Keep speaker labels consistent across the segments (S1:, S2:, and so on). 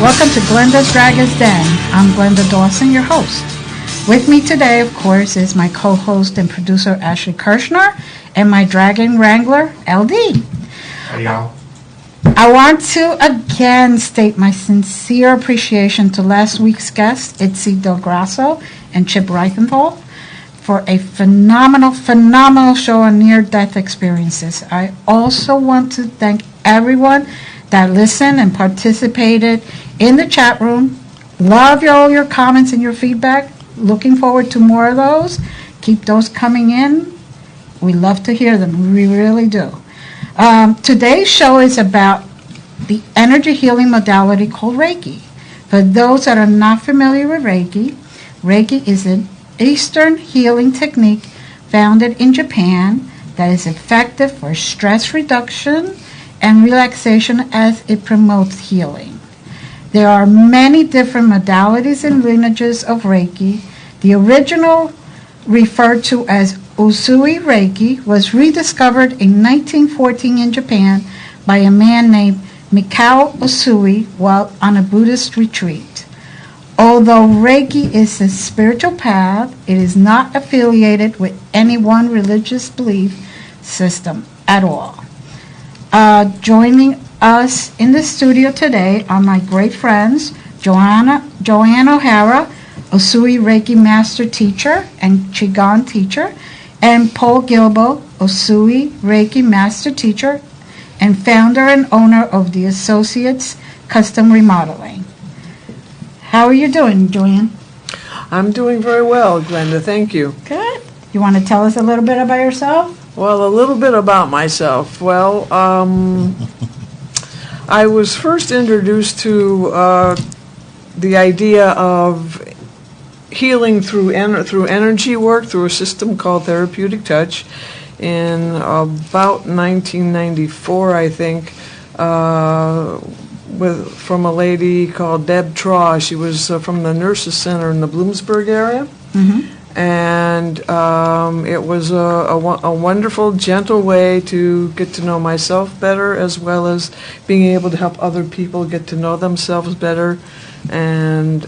S1: Welcome to Glenda's Dragon's Den. I'm Glenda Dawson, your host. With me today, of course, is my co-host and producer, Ashley Kirshner, and my Dragon Wrangler, LD.
S2: Hey, y'all.
S1: I want to again state my sincere appreciation to last week's guests, Itzi Del Grasso and Chip Reichenthal, for a phenomenal show on near-death experiences. I also want to thank everyone that listened and participated in the chat room. Love all your comments and your feedback. Looking forward to more of those. Keep those coming in. We love to hear them. We really do. Today's show is about the energy healing modality called Reiki. For those that are not familiar with Reiki, Reiki is an Eastern healing technique founded in Japan that is effective for stress reduction and relaxation as it promotes healing. There are many different modalities and lineages of Reiki. The original, referred to as Usui Reiki, was rediscovered in 1914 in Japan by a man named Mikao Usui while on a Buddhist retreat. Although Reiki is a spiritual path, it is not affiliated with any one religious belief system at all. Joining us in the studio today are my great friends, Joanne O'Hara, Usui Reiki Master Teacher and Qigong Teacher, and Paul Gilbo, Usui Reiki Master Teacher and founder and owner of the Associates Custom Remodeling. How are you doing, Joanne?
S3: I'm doing very well, Glenda. Thank you.
S1: Good. You want to tell us a little bit about yourself?
S3: Well, a little bit about myself. Well, I was first introduced to the idea of healing through energy work, through a system called Therapeutic Touch, in about 1994, I think, from a lady called Deb Traw. She was from the Nurses Center in the Bloomsburg area. Mm-hmm. And it was a wonderful, gentle way to get to know myself better, as well as being able to help other people get to know themselves better, and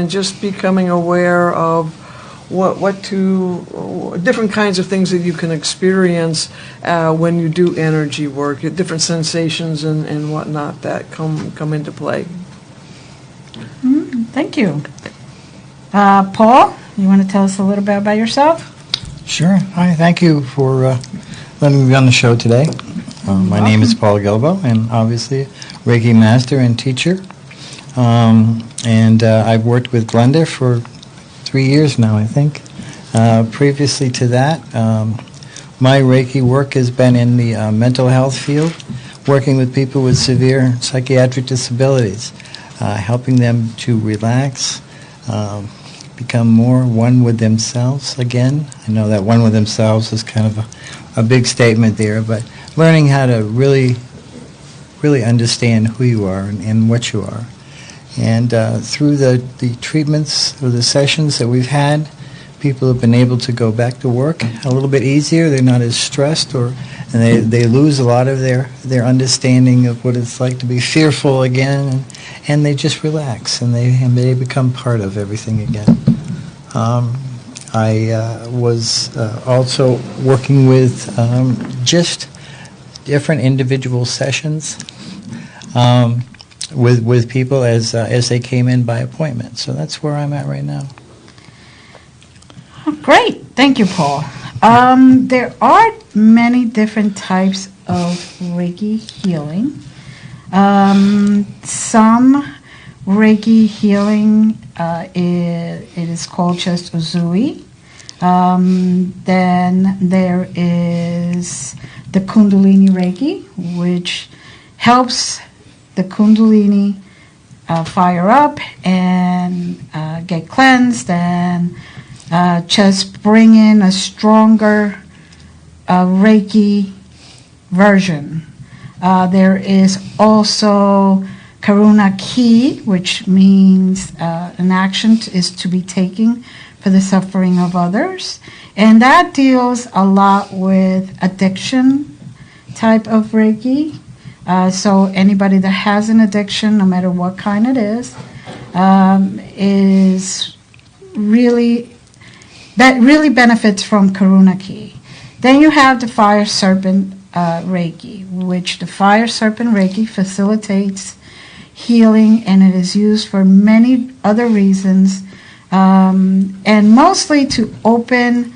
S3: just becoming aware of different kinds of things that you can experience when you do energy work, different sensations and whatnot that come into play.
S1: Thank you. Paul, you want to tell us a little bit about yourself?
S2: Sure. Hi, thank you for letting me be on the show today. My name is Paul Gilbo, and obviously Reiki Master and Teacher. And I've worked with Glenda for 3 years now, I think. Previously to that, my Reiki work has been in the mental health field, working with people with severe psychiatric disabilities, helping them to relax, become more one with themselves again. I know that one with themselves is kind of a big statement there, but learning how to really understand who you are and what you are. And through the treatments or the sessions that we've had, people have been able to go back to work a little bit easier. They're not as stressed, and they lose a lot of their understanding of what it's like to be fearful again, and they just relax, and they become part of everything again. I was also working with just different individual sessions with people as they came in by appointment. So that's where I'm at right now.
S1: Great. Thank you, Paul. There are many different types of Reiki healing. Some Reiki healing, it is called just Usui. Then there is the Kundalini Reiki, which helps the Kundalini fire up and get cleansed and just bring in a stronger Reiki version. There is also Karuna Ki, which means an action is to be taken for the suffering of others. And that deals a lot with addiction type of Reiki. So anybody that has an addiction, no matter what kind it is really, that really benefits from Karuna Ki. Then you have the Fire Serpent Reiki, which the Fire Serpent Reiki facilitates healing, and it is used for many other reasons, and mostly to open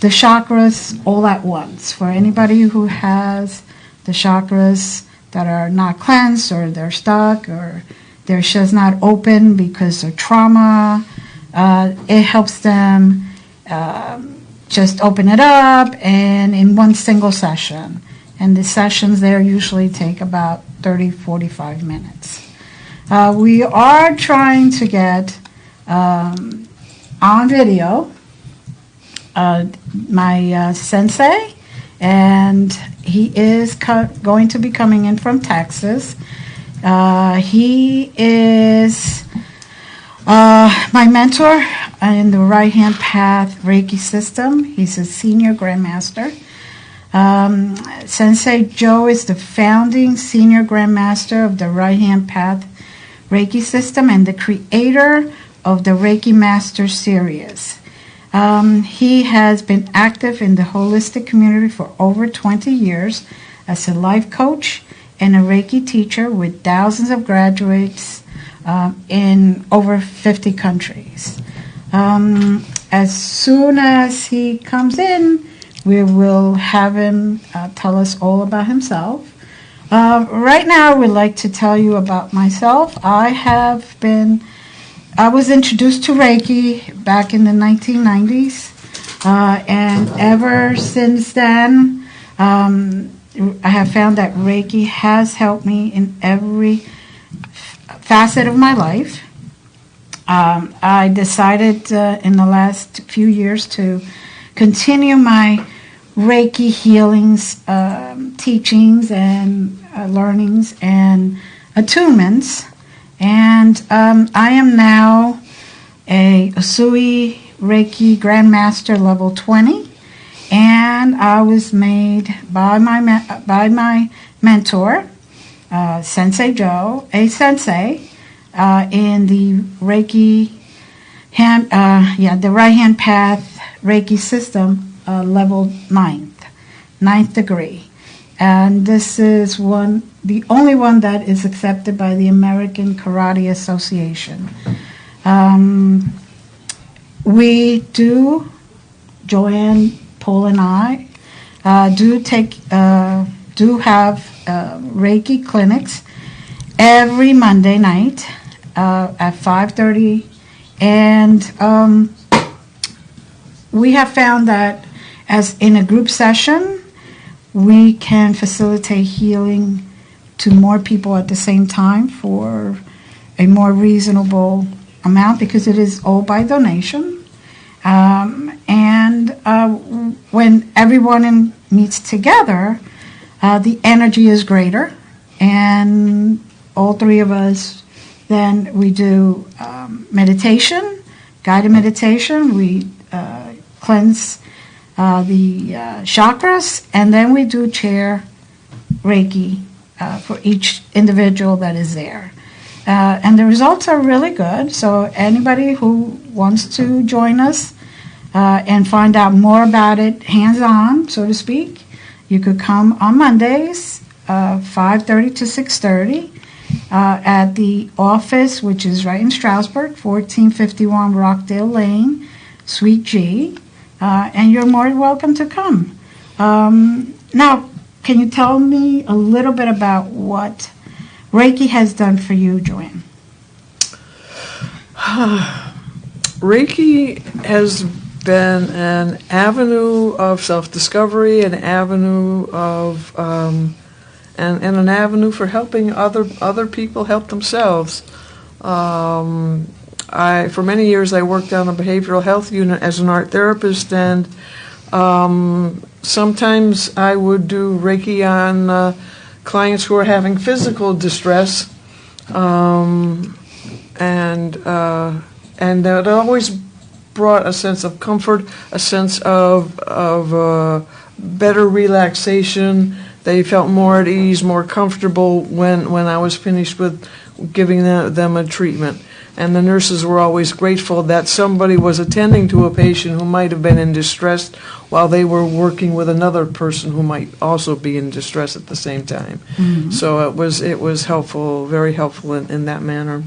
S1: the chakras all at once. For anybody who has the chakras that are not cleansed, or they're stuck, or they're just not open because of trauma, it helps them just open it up, and in one single session. And the sessions there usually take about 30-45 minutes. We are trying to get on video my sensei, and he is going to be coming in from Texas. He is my mentor in the Right Hand Path Reiki system. He's a senior Grandmaster. Sensei Joe is the founding senior Grandmaster of the Right Hand Path Reiki system and the creator of the Reiki Master series. He has been active in the holistic community for over 20 years as a life coach and a Reiki teacher with thousands of graduates in over 50 countries. As soon as he comes in, we will have him tell us all about himself. Right now, I would like to tell you about myself. I was introduced to Reiki back in the 1990s, and ever since then, I have found that Reiki has helped me in every facet of my life. I decided in the last few years to continue my Reiki healings, teachings, and learnings and attunements. And I am now a Usui Reiki Grandmaster level 20, and I was made by my mentor, Sensei Joe, a sensei, in the Reiki the Right Hand Path Reiki system, level 9th degree. And this is the only one that is accepted by the American Karate Association. We do, Joanne, Paul, and I do have Reiki clinics every Monday night at 5:30, and we have found that as in a group session, we can facilitate healing to more people at the same time for a more reasonable amount, because it is all by donation. When everyone meets together, the energy is greater, and all three of us, then we do meditation, guided meditation. We cleanse the chakras, and then we do chair Reiki for each individual that is there. And the results are really good. So anybody who wants to join us and find out more about it hands-on, so to speak, you could come on Mondays, 5:30 to 6:30, at the office, which is right in Stroudsburg, 1451 Rockdale Lane, Suite G. And you're more welcome to come. Now, can you tell me a little bit about what Reiki has done for you, Joanne?
S3: Reiki has been an avenue of self-discovery, an avenue of and an avenue for helping other people help themselves. For many years I worked on a behavioral health unit as an art therapist, and sometimes I would do Reiki on clients who are having physical distress, and that always brought a sense of comfort, a sense of better relaxation they felt more at ease, more comfortable when I was finished with giving them a treatment. And the nurses were always grateful that somebody was attending to a patient who might have been in distress while they were working with another person who might also be in distress at the same time.
S1: Mm-hmm.
S3: So it was helpful, very helpful in that manner.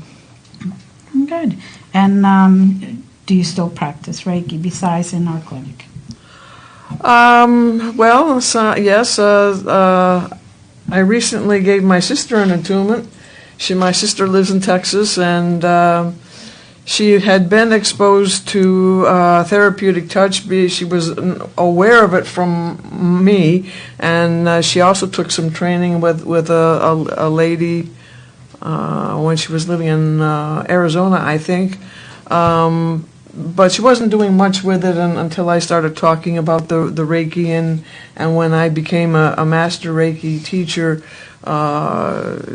S1: Good. And do you still practice Reiki besides in our clinic?
S3: Well, so, yes. I recently gave my sister an attunement. My sister lives in Texas, and she had been exposed to therapeutic touch. She was aware of it from me, and she also took some training with a lady when she was living in Arizona, I think. But she wasn't doing much with it until I started talking about the Reiki, and when I became a master Reiki teacher,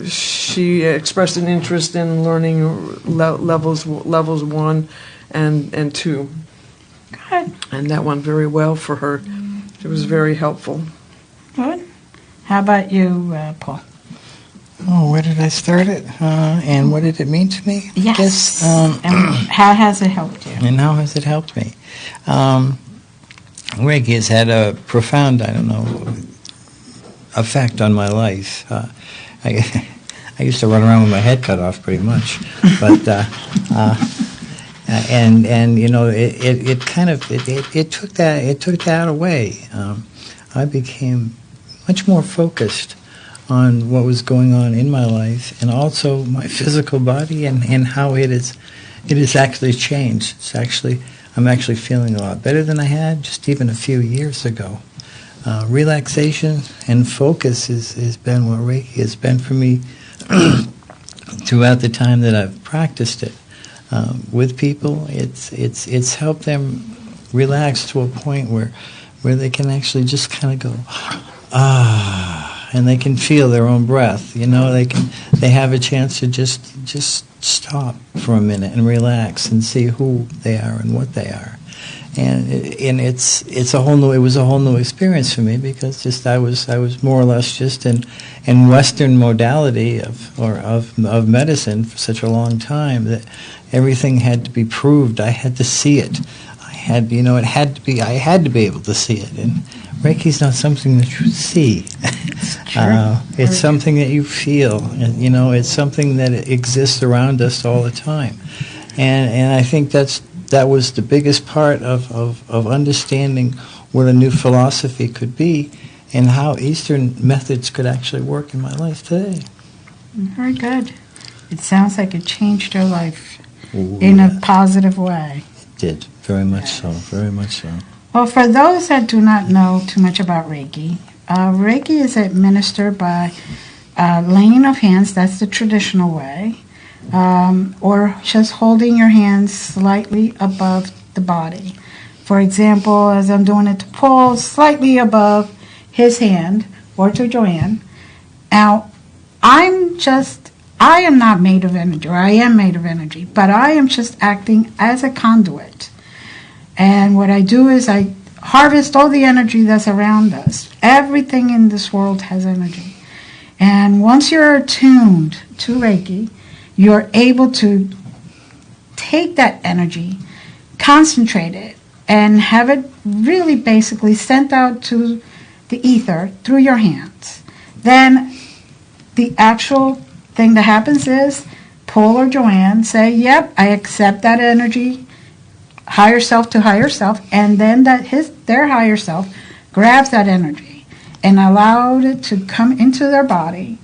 S3: she expressed an interest in learning levels 1 and 2.
S1: Good.
S3: And that went very well for her. It was very helpful.
S1: Good. How about you, Paul?
S2: Oh, where did I start it? And what did it mean to me? I
S1: Yes.
S2: guess,
S1: And how has it helped you?
S2: and how has it helped me? Reiki has had a profound, effect on my life. I used to run around with my head cut off pretty much, but it took that away. I became much more focused on what was going on in my life, and also my physical body, and how it is actually changed. I'm actually feeling a lot better than I had just even a few years ago. Relaxation and focus has been what Reiki has been for me throughout the time that I've practiced it. With people, it's helped them relax to a point where they can actually just kind of go, and they can feel their own breath. They have a chance to just stop for a minute and relax and see who they are and what they are. And it was a whole new experience for me, because I was more or less just in Western modality of medicine for such a long time that everything had to be proved. I had to see it. I had to be able to see it. And Reiki's not something that you see. It's something that you feel. And, it's something that exists around us all the time. And I think that was the biggest part of understanding what a new philosophy could be, and how Eastern methods could actually work in my life today.
S1: Very good. It sounds like it changed your life
S2: Ooh,
S1: in
S2: yes.
S1: a positive way.
S2: It did, very much so, very much so.
S1: Well, for those that do not know too much about Reiki, Reiki is administered by laying of hands. That's the traditional way. Or just holding your hands slightly above the body. For example, as I'm doing it to Paul, slightly above his hand, or to Joanne. Now, I am not made of energy, or I am made of energy, but I am just acting as a conduit. And what I do is I harvest all the energy that's around us. Everything in this world has energy. And once you're attuned to Reiki, you're able to take that energy, concentrate it, and have it really basically sent out to the ether through your hands. Then the actual thing that happens is Paul or Joanne say, yep, I accept that energy, higher self to higher self, and then their higher self grabs that energy and allowed it to come into their body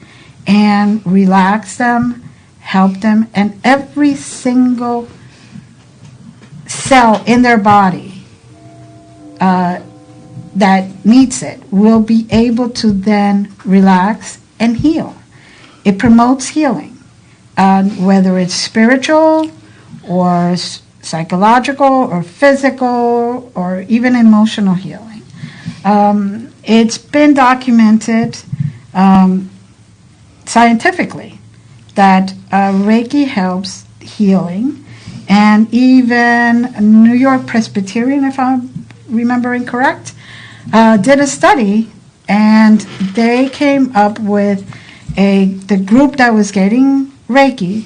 S1: and relax them, help them, and every single cell in their body that needs it will be able to then relax and heal. It promotes healing, whether it's spiritual or psychological or physical or even emotional healing. It's been documented scientifically that Reiki helps healing, and even New York Presbyterian, if I'm remembering correct, did a study, and they came up with the group that was getting Reiki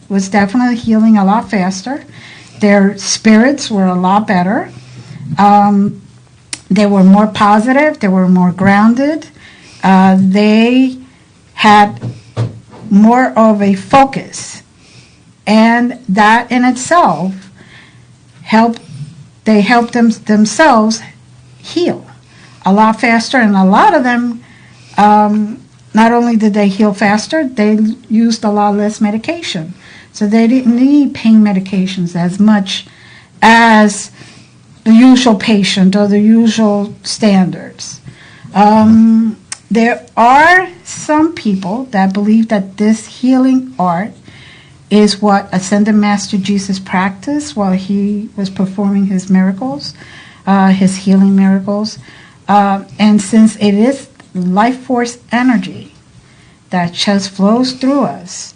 S1: was definitely healing a lot faster. Their spirits were a lot better. They were more positive. They were more grounded. They had more of a focus, and that in itself helped themselves heal a lot faster. And a lot of them, not only did they heal faster, they used a lot less medication. So they didn't need pain medications as much as the usual patient or the usual standards. There are some people that believe that this healing art is what Ascended Master Jesus practiced while he was performing his miracles, his healing miracles. And since it is life force energy that just flows through us,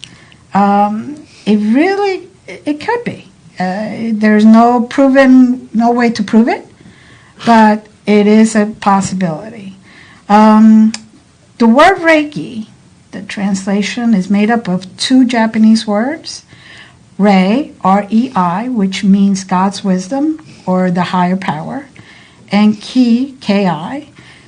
S1: it could be. There's no way to prove it, but it is a possibility. The word Reiki, the translation, is made up of two Japanese words, Rei, R-E-I, which means God's wisdom or the higher power, and Ki, K-I,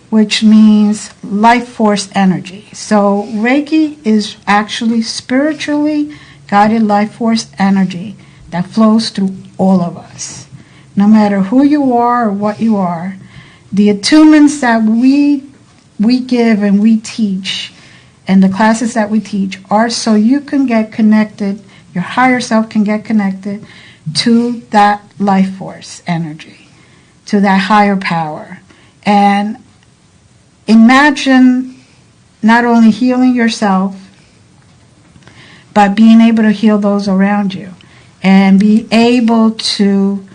S1: which means life force energy. So Reiki is actually spiritually guided life force energy that flows through all of us. No matter who you are or what you are, the attunements that we give and we teach, and the classes that we teach, are so you can get connected, your higher self can get connected to that life force energy, to that higher power. And imagine not only healing yourself, but being able to heal those around you, and be able to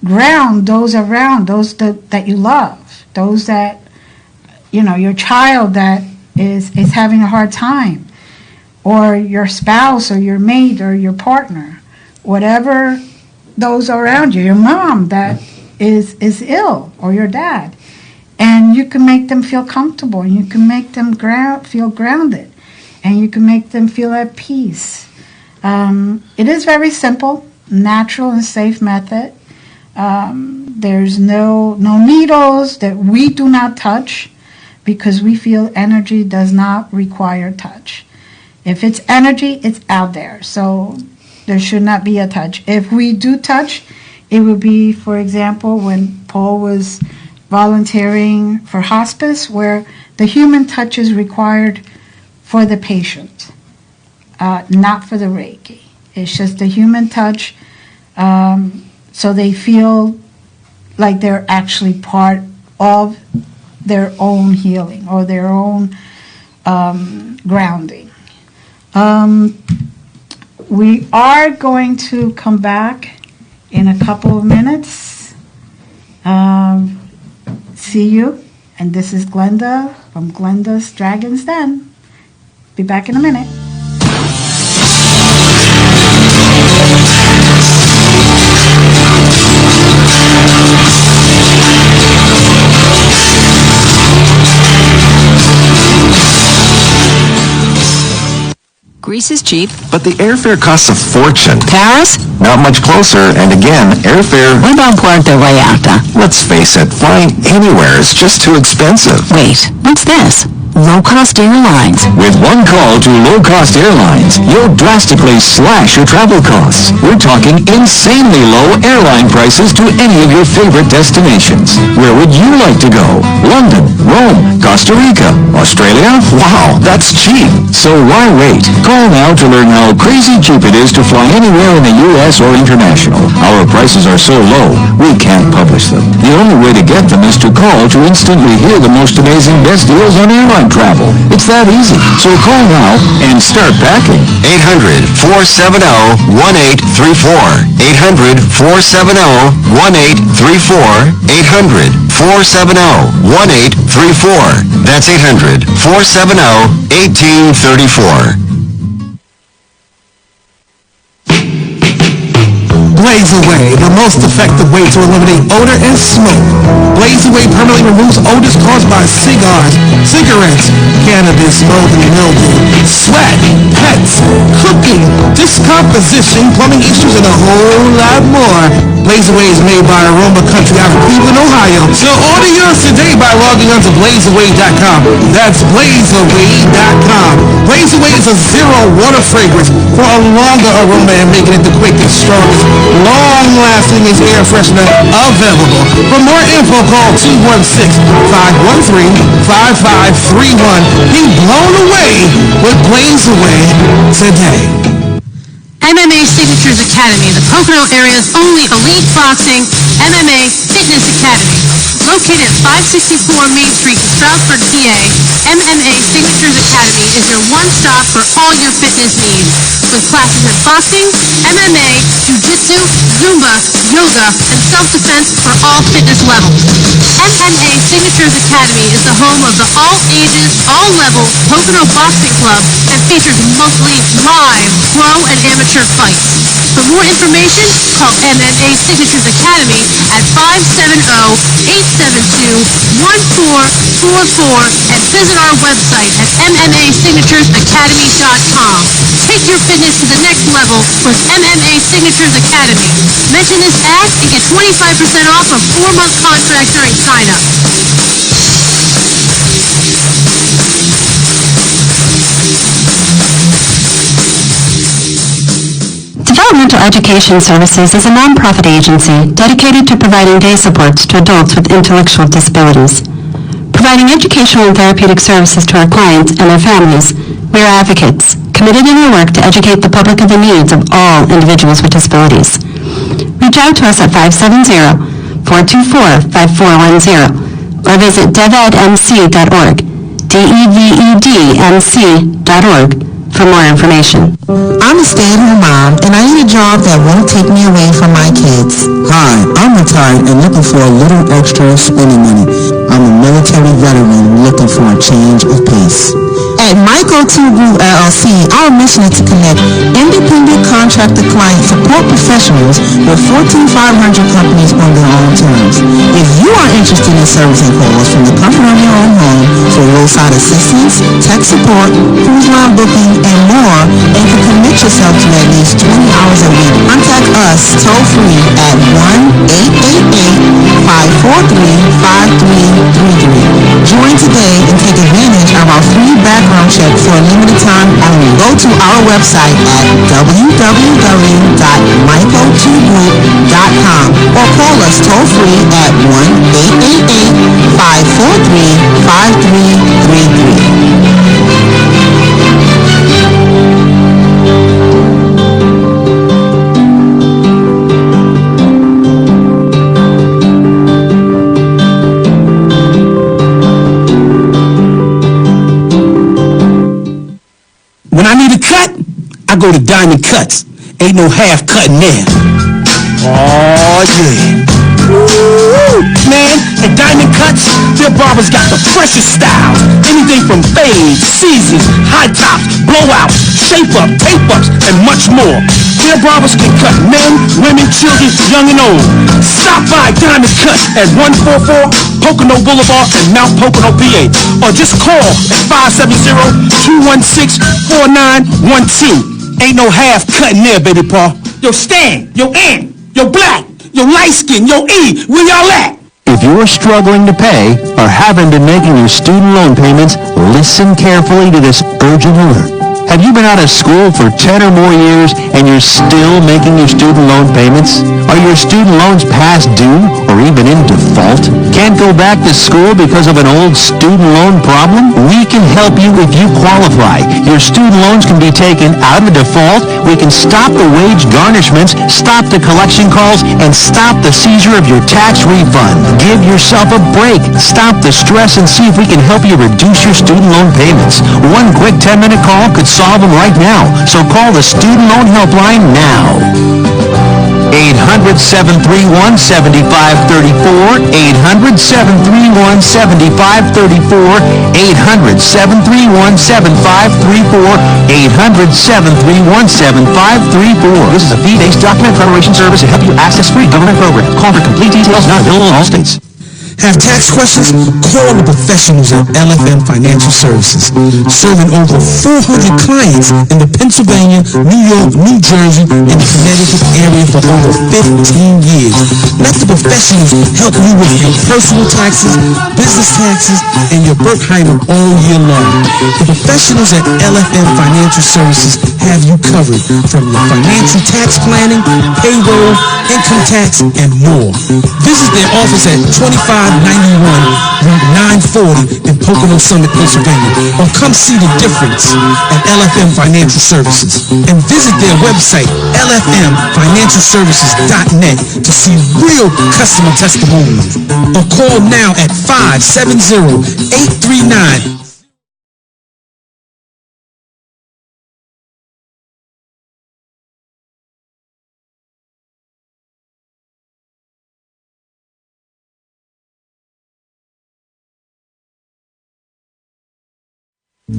S1: ground those around, those that you love, those that, your child that is having a hard time, or your spouse or your mate or your partner, whatever those around you, your mom that is ill, or your dad. And you can make them feel comfortable, and you can make them feel grounded, and you can make them feel at peace. It is very simple, natural, and safe method. There's no needles that we do not touch, because we feel energy does not require touch. If it's energy, it's out there, so there should not be a touch. If we do touch, it would be, for example, when Paul was volunteering for hospice, where the human touch is required for the patient, not for the Reiki. It's just the human touch, so they feel like they're actually part of their own healing or their own grounding. We are going to come back in a couple of minutes. See you. And this is Glenda from Glenda's Dragon's Den. Be back in a minute.
S4: Greece is cheap.
S5: But the airfare costs a fortune.
S4: Paris?
S5: Not much closer, and again, airfare...
S4: What about Puerto Vallarta?
S5: Let's face it, flying anywhere is just too expensive.
S4: Wait, what's this? Low-cost airlines.
S5: With one call to low-cost airlines, you'll drastically slash your travel costs. We're talking insanely low airline prices to any of your favorite destinations. Where would you like to go? London, Rome, Costa Rica, Australia? Wow, that's cheap. So why wait? Call now to learn how crazy cheap it is to fly anywhere in the U.S. or international. Our prices are so low, we can't publish them. The only way to get them is to call to instantly hear the most amazing best deals on airline travel. It's that easy. So call now and start packing.
S6: 800-470-1834. 800-470-1834. 800-470-1834. That's 800-470-1834.
S7: Blaze Away, the most effective way to eliminate odor and smoke. Blaze Away permanently removes odors caused by cigars, cigarettes, cannabis, mold and mildew, sweat, pets, cooking, discomposition, plumbing issues, and a whole lot more. Blaze Away is made by Aroma Country out of Cleveland, Ohio. So order yours today by logging on to blazeaway.com. That's blazeaway.com. Blaze Away is a zero water fragrance for a longer aroma and making it the quickest, strongest, long-lasting air freshener available. For more info, call 216-513-5531. Be blown away with Blaze Away today.
S8: MMA Signatures Academy, the Pocono area's only elite boxing MMA fitness academy. Located at 564 Main Street in Stroudsburg, PA, MMA Signatures Academy is your one-stop for all your fitness needs. With classes in boxing, MMA, jiu-jitsu, Zumba, yoga, and self-defense for all fitness levels. MMA Signatures Academy is the home of the all-ages, all-levels Pocono Boxing Club and features monthly live pro and amateur fights. For more information, call MMA Signatures Academy at 570-872-1444 and visit our website at MMASignaturesAcademy.com. Take your fitness to the next level with MMA Signatures Academy. Mention this ad and get 25% off a 4-month contract during sign-up.
S9: Developmental Education Services is a nonprofit agency dedicated to providing day supports to adults with intellectual disabilities. Providing educational and therapeutic services to our clients and their families, we are advocates, committed in our work to educate the public of the needs of all individuals with disabilities. Reach out to us at 570-424-5410 or visit devedmc.org, devedmc.org, for more information.
S10: I'm a stay-at-home mom, and I need a job that won't take me away from my kids.
S11: Hi, I'm retired and looking for a little extra spending money. I'm a military veteran looking for a change of pace.
S10: At Michael T. Group LLC, our mission is to connect independent contractor client support professionals with 1,500 companies on their own terms. If you are interested in servicing calls from the comfort of your own home for roadside assistance, tech support, cruise line booking, and more, and can commit yourself to at least 20 hours a week, contact us toll-free at 1-888-543-5333. Join today and take advantage of our free background check for a limited time only. Go to our website at www.michaeltgroup.com or call us toll-free at 1-888-543-5333.
S7: When I need a cut, I go to Diamond Cuts. Ain't no half cutting there. Oh, yeah. Woo! Man, at Diamond Cuts, their barbers got the freshest styles. Anything from fades, seasons, high tops, blowouts, shape-up, tape-ups, and much more. Their barbers can cut men, women, children, young and old. Stop by Diamond Cuts at 144 Pocono Boulevard in Mount Pocono, PA. Or just call at 570-216-4912. Ain't no half cutting there, baby paw. Yo, Stan, yo, Ant, yo, Black, yo, Light Skin, yo, E, where y'all at?
S5: If you're struggling to pay or haven't been making your student loan payments, listen carefully to this urgent alert. Have you been out of school for 10 or more years and you're still making your student loan payments? Are your student loans past due or even in default? Can't go back to school because of an old student loan problem? We can help you if you qualify. Your student loans can be taken out of default. We can stop the wage garnishments, stop the collection calls, and stop the seizure of your tax refund. Give yourself a break. Stop the stress and see if we can help you reduce your student loan payments. One quick 10-minute call could solve them right now. So call the Student Loan Helpline now. 800 800-731-7534, 800-731-7534, 800-731-7534, 800-731-7534. This is a fee-based document preparation service to help you access free government programs. Call for complete details, not available in all states.
S7: Have tax questions? Call the professionals at LFM Financial Services, serving over 400 clients in the Pennsylvania, New York, New Jersey, and Connecticut area for over 15 years. Let the professionals help you with your personal taxes, business taxes, and your Berkheimer all year long. The professionals at LFM Financial Services have you covered from your financial tax planning, payroll, income tax, and more. Visit their office at 2591 Route 940 in Pocono Summit, Pennsylvania, or come see the difference at LFM Financial Services. And visit their website, lfmfinancialservices.net, to see real customer testimonials. Or call now at 570-839.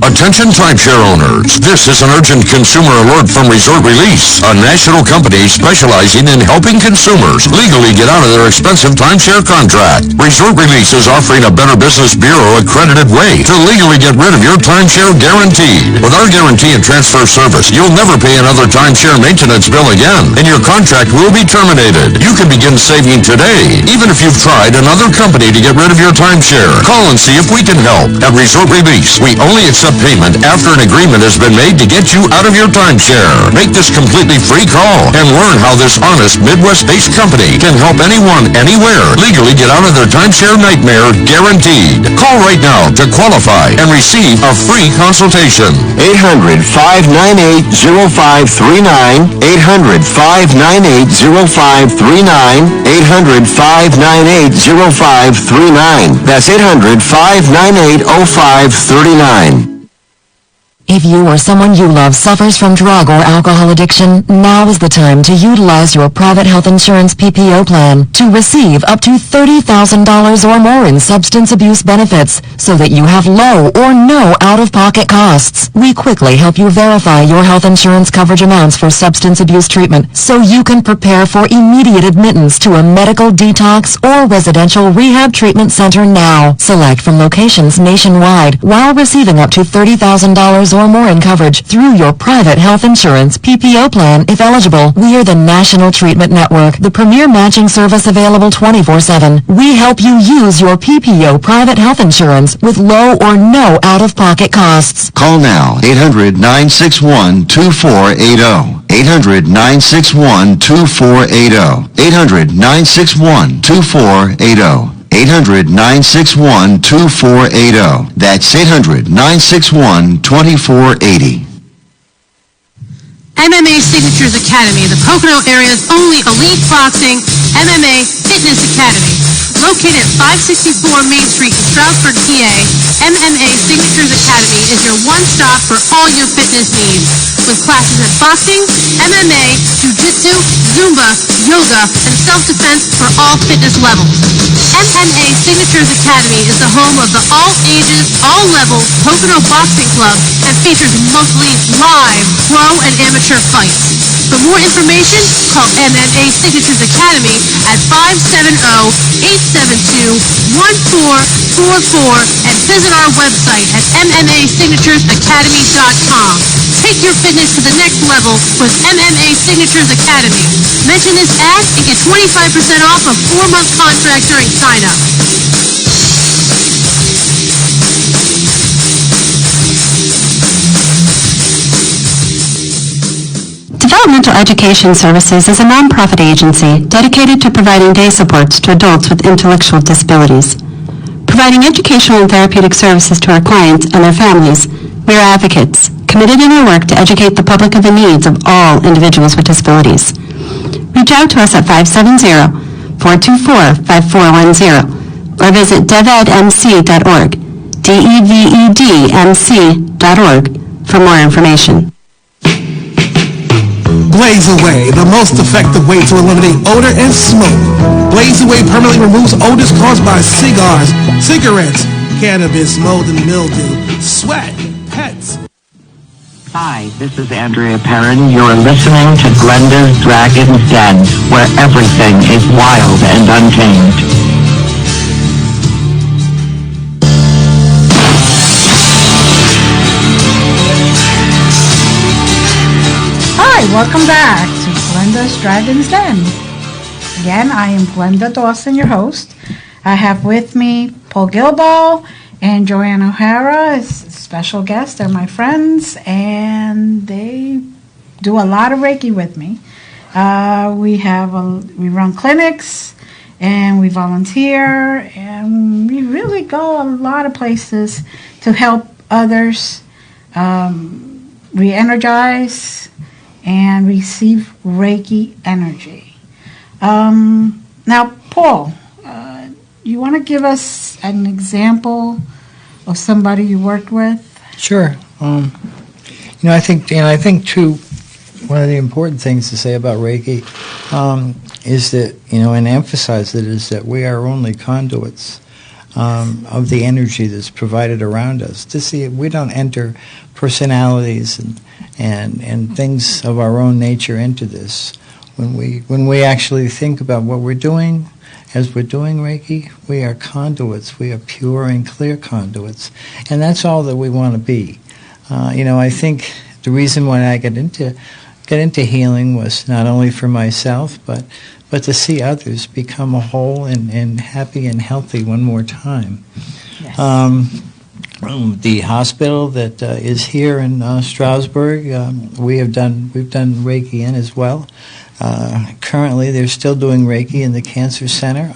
S6: Attention timeshare owners, this is an urgent consumer alert from Resort Release, a national company specializing in helping consumers legally get out of their expensive timeshare contract. Resort Release is offering a Better Business Bureau accredited way to legally get rid of your timeshare guaranteed. With our guarantee and transfer service, you'll never pay another timeshare maintenance bill again, and your contract will be terminated. You can begin saving today, even if you've tried another company to get rid of your timeshare. Call and see if we can help. At Resort Release, we only accept payment after an agreement has been made to get you out of your timeshare. Make this completely free call and learn how this honest Midwest-based company can help anyone, anywhere, legally get out of their timeshare nightmare guaranteed. Call right now to qualify and receive a free consultation.
S5: 800-598-0539, 800-598-0539, 800-598-0539. That's 800-598-0539.
S12: If you or someone you love suffers from drug or alcohol addiction, now is the time to utilize your private health insurance PPO plan to receive up to $30,000 or more in substance abuse benefits so that you have low or no out-of-pocket costs. We quickly help you verify your health insurance coverage amounts for substance abuse treatment so you can prepare for immediate admittance to a medical detox or residential rehab treatment center now. Select from locations nationwide while receiving up to $30,000 or more in coverage through your private health insurance PPO plan if eligible. We are the National Treatment Network, the premier matching service available 24/7. We help you use your PPO private health insurance with low or no out-of-pocket costs.
S6: Call now, 800-961-2480. 800-961-2480. 800-961-2480. 800-961-2480. That's 800-961-2480.
S8: MMA Signatures Academy, the Pocono area's only elite boxing MMA fitness academy. Located at 564 Main Street in Stroudsburg, PA, MMA Signatures Academy is your one-stop for all your fitness needs. With classes in boxing, MMA, jiu-jitsu, Zumba, yoga, and self-defense for all fitness levels. MMA Signatures Academy is the home of the all-ages, all-levels Pocono Boxing Club and features mostly live pro and amateur fights. For more information, call MMA Signatures Academy at 570-872-1444 and visit our website at MMASignaturesAcademy.com. Take your fitness to the next level with MMA Signatures Academy. Mention this ad and get 25% off a 4-month contract during sign-up.
S9: Developmental Education Services is a nonprofit agency dedicated to providing day supports to adults with intellectual disabilities. Providing educational and therapeutic services to our clients and their families, we are advocates, committed in our work to educate the public of the needs of all individuals with disabilities. Reach out to us at 570-424-5410 or visit devedmc.org, devedmc.org for more information.
S7: Blaze Away, the most effective way to eliminate odor and smoke. Blaze Away permanently removes odors caused by cigars, cigarettes, cannabis, mold and mildew, sweat, pets.
S13: Hi, this is Andrea Perrin. You're listening to Glenda's Dragon's Den, where everything is wild and untamed.
S1: Hi, welcome back to Glenda's Dragon's Den. Again, I am Glenda Dawson, your host. I have with me Paul Gilbo and Joanne O'Hara as a special guest. They're my friends, and they do a lot of Reiki with me. We run clinics, and we volunteer, and we really go a lot of places to help others re-energize and receive Reiki energy. Now, Paul, you want to give us an example of somebody you worked with?
S2: Sure. I think too, one of the important things to say about Reiki is that, and emphasize it, is that we are only conduits of the energy that's provided around us. We don't enter personalities and things of our own nature into this. When we actually think about what we're doing, as we're doing Reiki, we are conduits. We are pure and clear conduits, and that's all that we want to be. I think the reason why I got into healing was not only for myself, but to see others become a whole and happy and healthy one more time.
S1: Yes.
S2: The hospital that is here in Strasbourg, we've done Reiki in as well. Currently, they're still doing Reiki in the Cancer Center.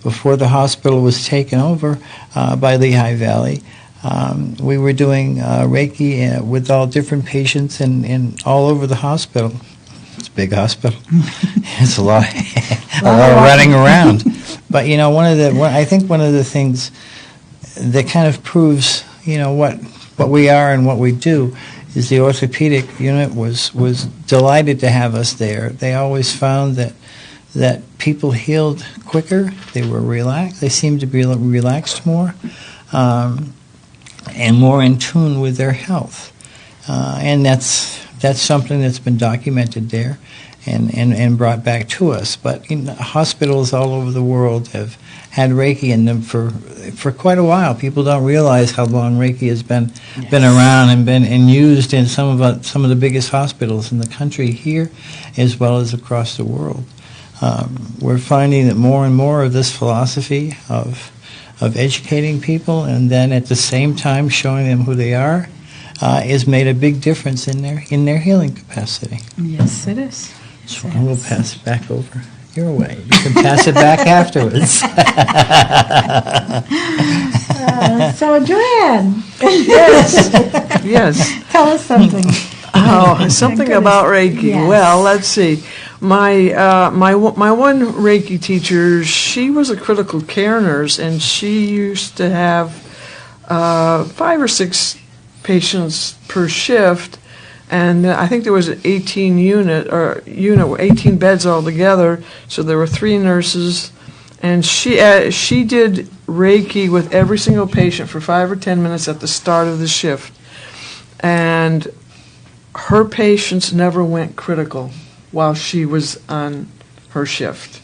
S2: Before the hospital was taken over by Lehigh Valley, we were doing Reiki with all different patients and all over the hospital. It's a big hospital. It's a lot of running around. But I think one of the things that kind of proves what we are and what we do is the orthopedic unit was delighted to have us there. They always found that people healed quicker. They were relaxed. They seemed to be relaxed more and more in tune with their health. And that's something that's been documented there and brought back to us. But hospitals all over the world have had Reiki in them for quite a while. People don't realize how long Reiki has been around and used in some of the biggest hospitals in the country here, as well as across the world. We're finding that more and more of this philosophy of educating people and then at the same time showing them who they are has made a big difference in their healing capacity.
S1: Yes, it is.
S2: So I will pass it back over your way. You can pass it back afterwards.
S1: So, Joanne.
S3: Yes.
S1: Tell us something.
S3: Something about Reiki.
S1: Yes.
S3: Well, let's see. My one Reiki teacher, she was a critical care nurse, and she used to have 5 or 6 patients per shift. And I think there was an 18 beds altogether. So there were 3 nurses, and she did Reiki with every single patient for 5 or 10 minutes at the start of the shift. And her patients never went critical while she was on her shift.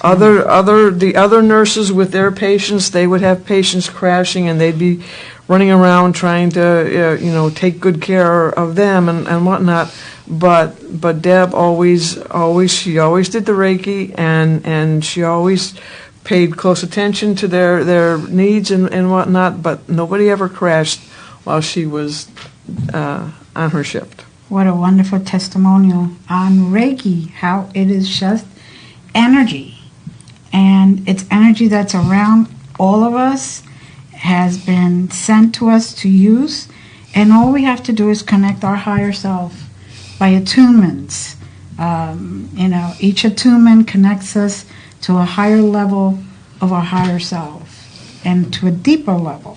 S3: The other nurses with their patients, they would have patients crashing, and they'd be running around trying to take good care of them and whatnot. But Deb always did the Reiki, and she always paid close attention to their needs and whatnot. But nobody ever crashed while she was on her shift.
S1: What a wonderful testimonial on Reiki, how it is just energy. And it's energy that's around all of us, has been sent to us to use, and all we have to do is connect our higher self by attunements. Each attunement connects us to a higher level of our higher self and to a deeper level.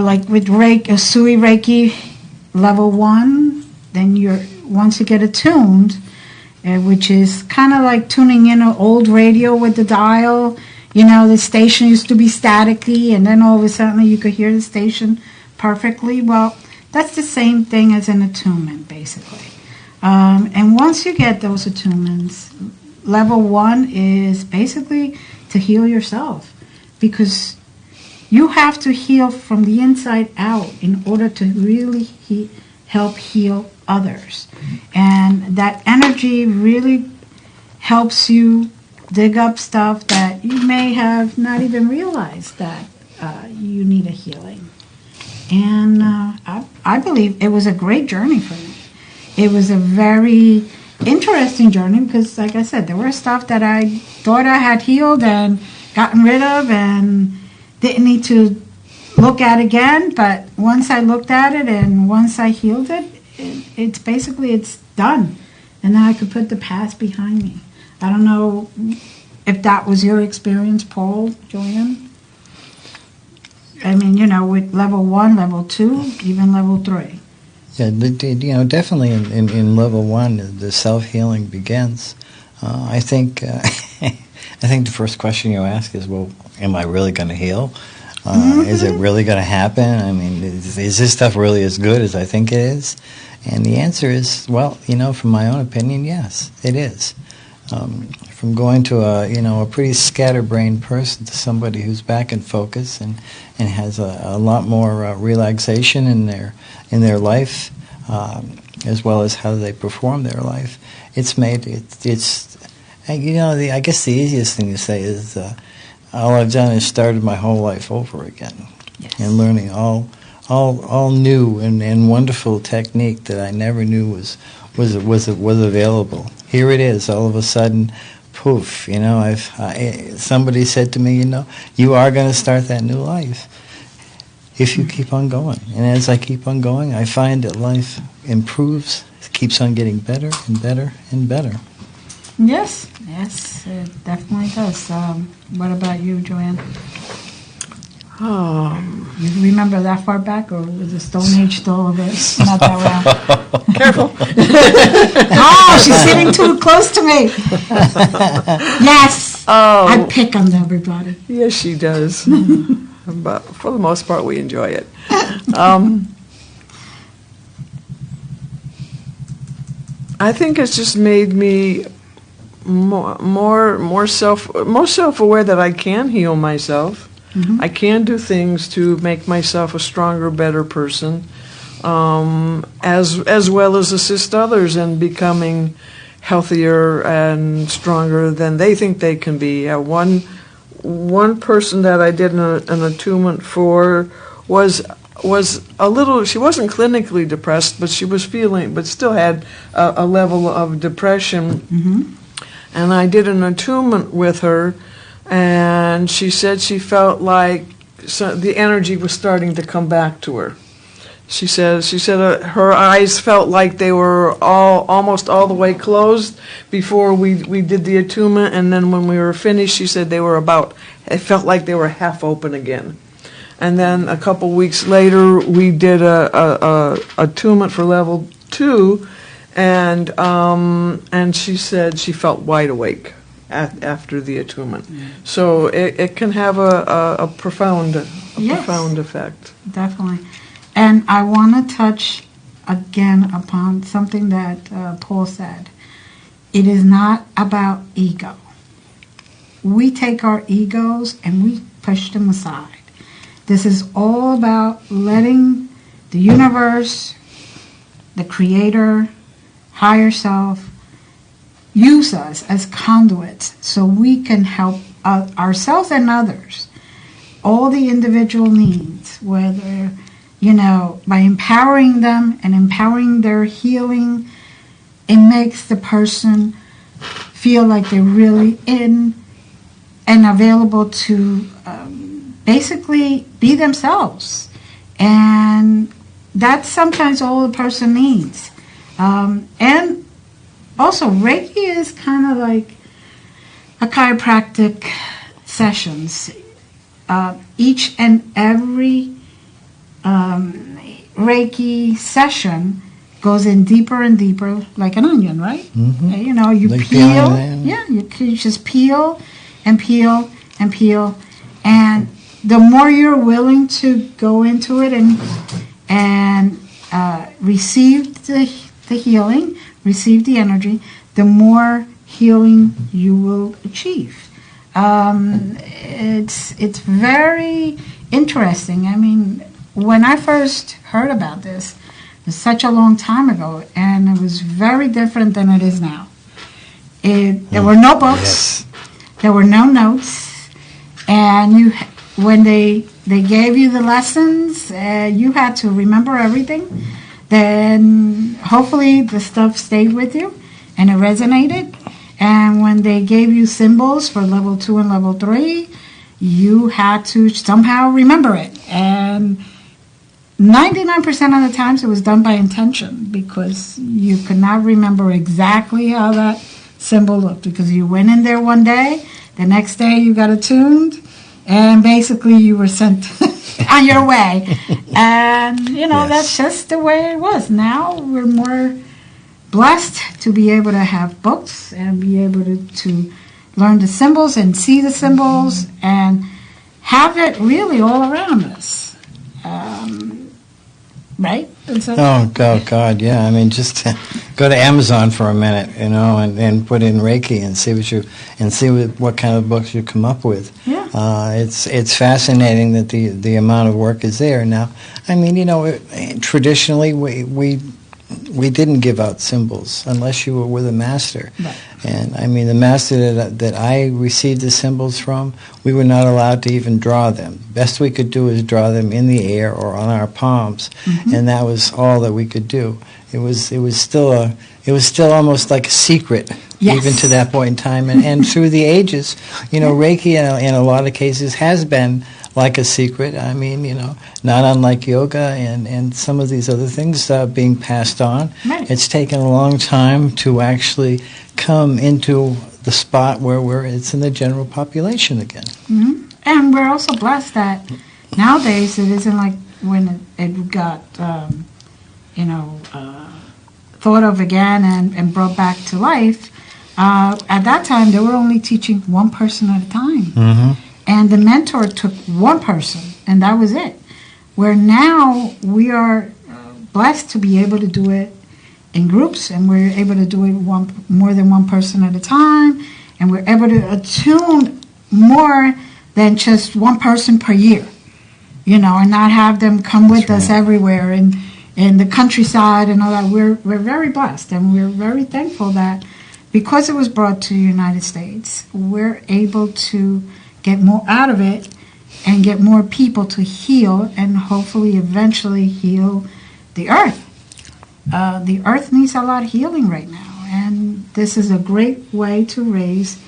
S1: Like with Reiki, Sui Reiki, level 1, then once you get attuned, which is kind of like tuning in an old radio with the dial. The station used to be staticky, and then all of a sudden you could hear the station perfectly. Well, that's the same thing as an attunement, basically. And once you get those attunements, level 1 is basically to heal yourself, because you have to heal from the inside out in order to really help heal others. And that energy really helps you dig up stuff that you may have not even realized that you need a healing. And I believe it was a great journey for me. It was a very interesting journey because, like I said, there were stuff that I thought I had healed and gotten rid of and didn't need to look at again. But once I looked at it and once I healed it, it's done. And then I could put the past behind me. I don't know if that was your experience, Paul, Joanne. I mean, with level 1, level 2, even level 3.
S2: Yeah, definitely in level 1, the self-healing begins. I think the first question you ask is, well, am I really going to heal? Is it really going to happen? I mean, is this stuff really as good as I think it is? And the answer is, well, from my own opinion, yes, it is. From going to a pretty scatterbrained person to somebody who's back in focus and has a lot more relaxation in their life, as well as how they perform their life. I guess the easiest thing to say is all I've done is started my whole life over again. Yes. And learning all new and wonderful technique that I never knew was available. Here it is, all of a sudden, poof, somebody said to me, you are going to start that new life if you keep on going. And as I keep on going, I find that life improves, keeps on getting better and better and better.
S1: Yes, it definitely does. What about you, Joanne? You remember that far back, or was the Stone Age still a bit not that well? Careful! Oh, she's sitting too close to me. Yes, I pick on everybody.
S3: Yes, she does. But for the most part, we enjoy it. I think it's just made me more self-aware that I can heal myself. Mm-hmm. I can do things to make myself a stronger, better person, as well as assist others in becoming healthier and stronger than they think they can be. One person that I did an attunement for was a little. She wasn't clinically depressed, but she was but still had a level of depression. Mm-hmm. And I did an attunement with her. And she said she felt like the energy was starting to come back to her. She said her eyes felt like they were almost all the way closed before we did the attunement, and then when we were finished, she said it felt like they were half open again. And then a couple weeks later, we did a attunement for level 2, and she said she felt wide awake after the attunement. So it can have a profound effect.
S1: Definitely. And I want to touch again upon something that Paul said. It is not about ego. We take our egos and we push them aside. This is all about letting the universe, the creator, higher self, use us as conduits so we can help ourselves and others. All the individual needs, whether, by empowering them and empowering their healing, it makes the person feel like they're really in and available to basically be themselves. And that's sometimes all the person needs. And also, Reiki is kind of like a chiropractic sessions. Each and every Reiki session goes in deeper and deeper, like an onion, right?
S2: Mm-hmm.
S1: You know, you
S2: Like
S1: peel.
S2: peeling an
S1: Yeah, you just peel and peel and peel, and the more you're willing to go into it and receive the healing, receive the energy, the more healing you will achieve. It's very interesting. I mean, when I first heard about this, it was such a long time ago, and it was very different than it is now. There were no books, there were no notes, and when they gave you the lessons, you had to remember everything. Then hopefully the stuff stayed with you and it resonated. And when they gave you symbols for level 2 and level 3, you had to somehow remember it. And 99% of the times it was done by intention, because you could not remember exactly how that symbol looked, because you went in there one day, the next day you got attuned, and basically you were sent on your way. And, that's just the way it was. Now we're more blessed to be able to have books and be able to learn the symbols and see the symbols and have it really all around us. Right?
S2: Oh, God, yeah. I mean, just go to Amazon for a minute, and put in Reiki and see what kind of books you come up with.
S1: Yeah.
S2: It's fascinating that the amount of work is there. Now, I mean, traditionally we didn't give out symbols unless you were with a master.
S1: Right.
S2: And I mean, the master that I received the symbols from, we were not allowed to even draw them. Best we could do is draw them in the air or on our palms, and that was all that we could do. It was still almost like a secret, even to that point in time. And through the ages, Reiki in a lot of cases has been like a secret. I mean, not unlike yoga and some of these other things being passed on.
S1: Right.
S2: It's taken a long time to actually come into the spot where it's in the general population again.
S1: Mm-hmm. And we're also blessed that nowadays it isn't like when it got, thought of again and brought back to life. At that time, they were only teaching one person at a time.
S2: Mm-hmm.
S1: And the mentor took one person, and that was it. Where now we are blessed to be able to do it in groups, and we're able to do it more than one person at a time, and we're able to attune more than just one person per year, and not have them come with us everywhere in the countryside and all that. We're very blessed, and we're very thankful that because it was brought to the United States, we're able to get more out of it and get more people to heal and hopefully eventually heal the earth. The earth needs a lot of healing right now, and this is a great way to raise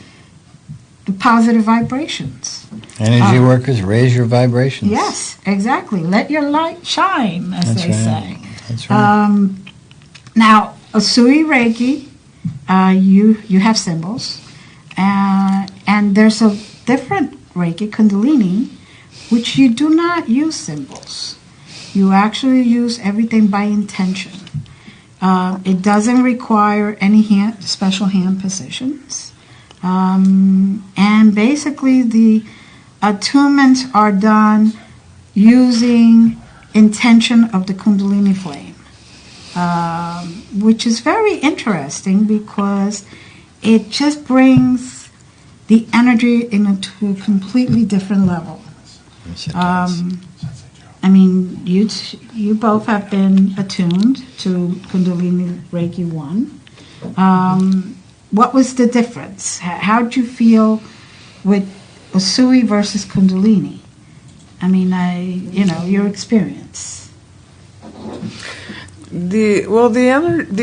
S1: the positive vibrations.
S2: Energy workers, raise your vibrations.
S1: Yes, exactly. Let your light shine, as they say.
S2: That's right.
S1: Now, Usui Reiki, you have symbols, and there's a different Reiki, Kundalini, which you do not use symbols. You actually use everything by intention. It doesn't require any special hand positions. And basically the attunements are done using intention of the Kundalini flame, which is very interesting because it just brings the energy into a completely different level. I mean, you both have been attuned to Kundalini Reiki 1. What was the difference? How did you feel with Usui versus Kundalini? I mean, your experience.
S3: The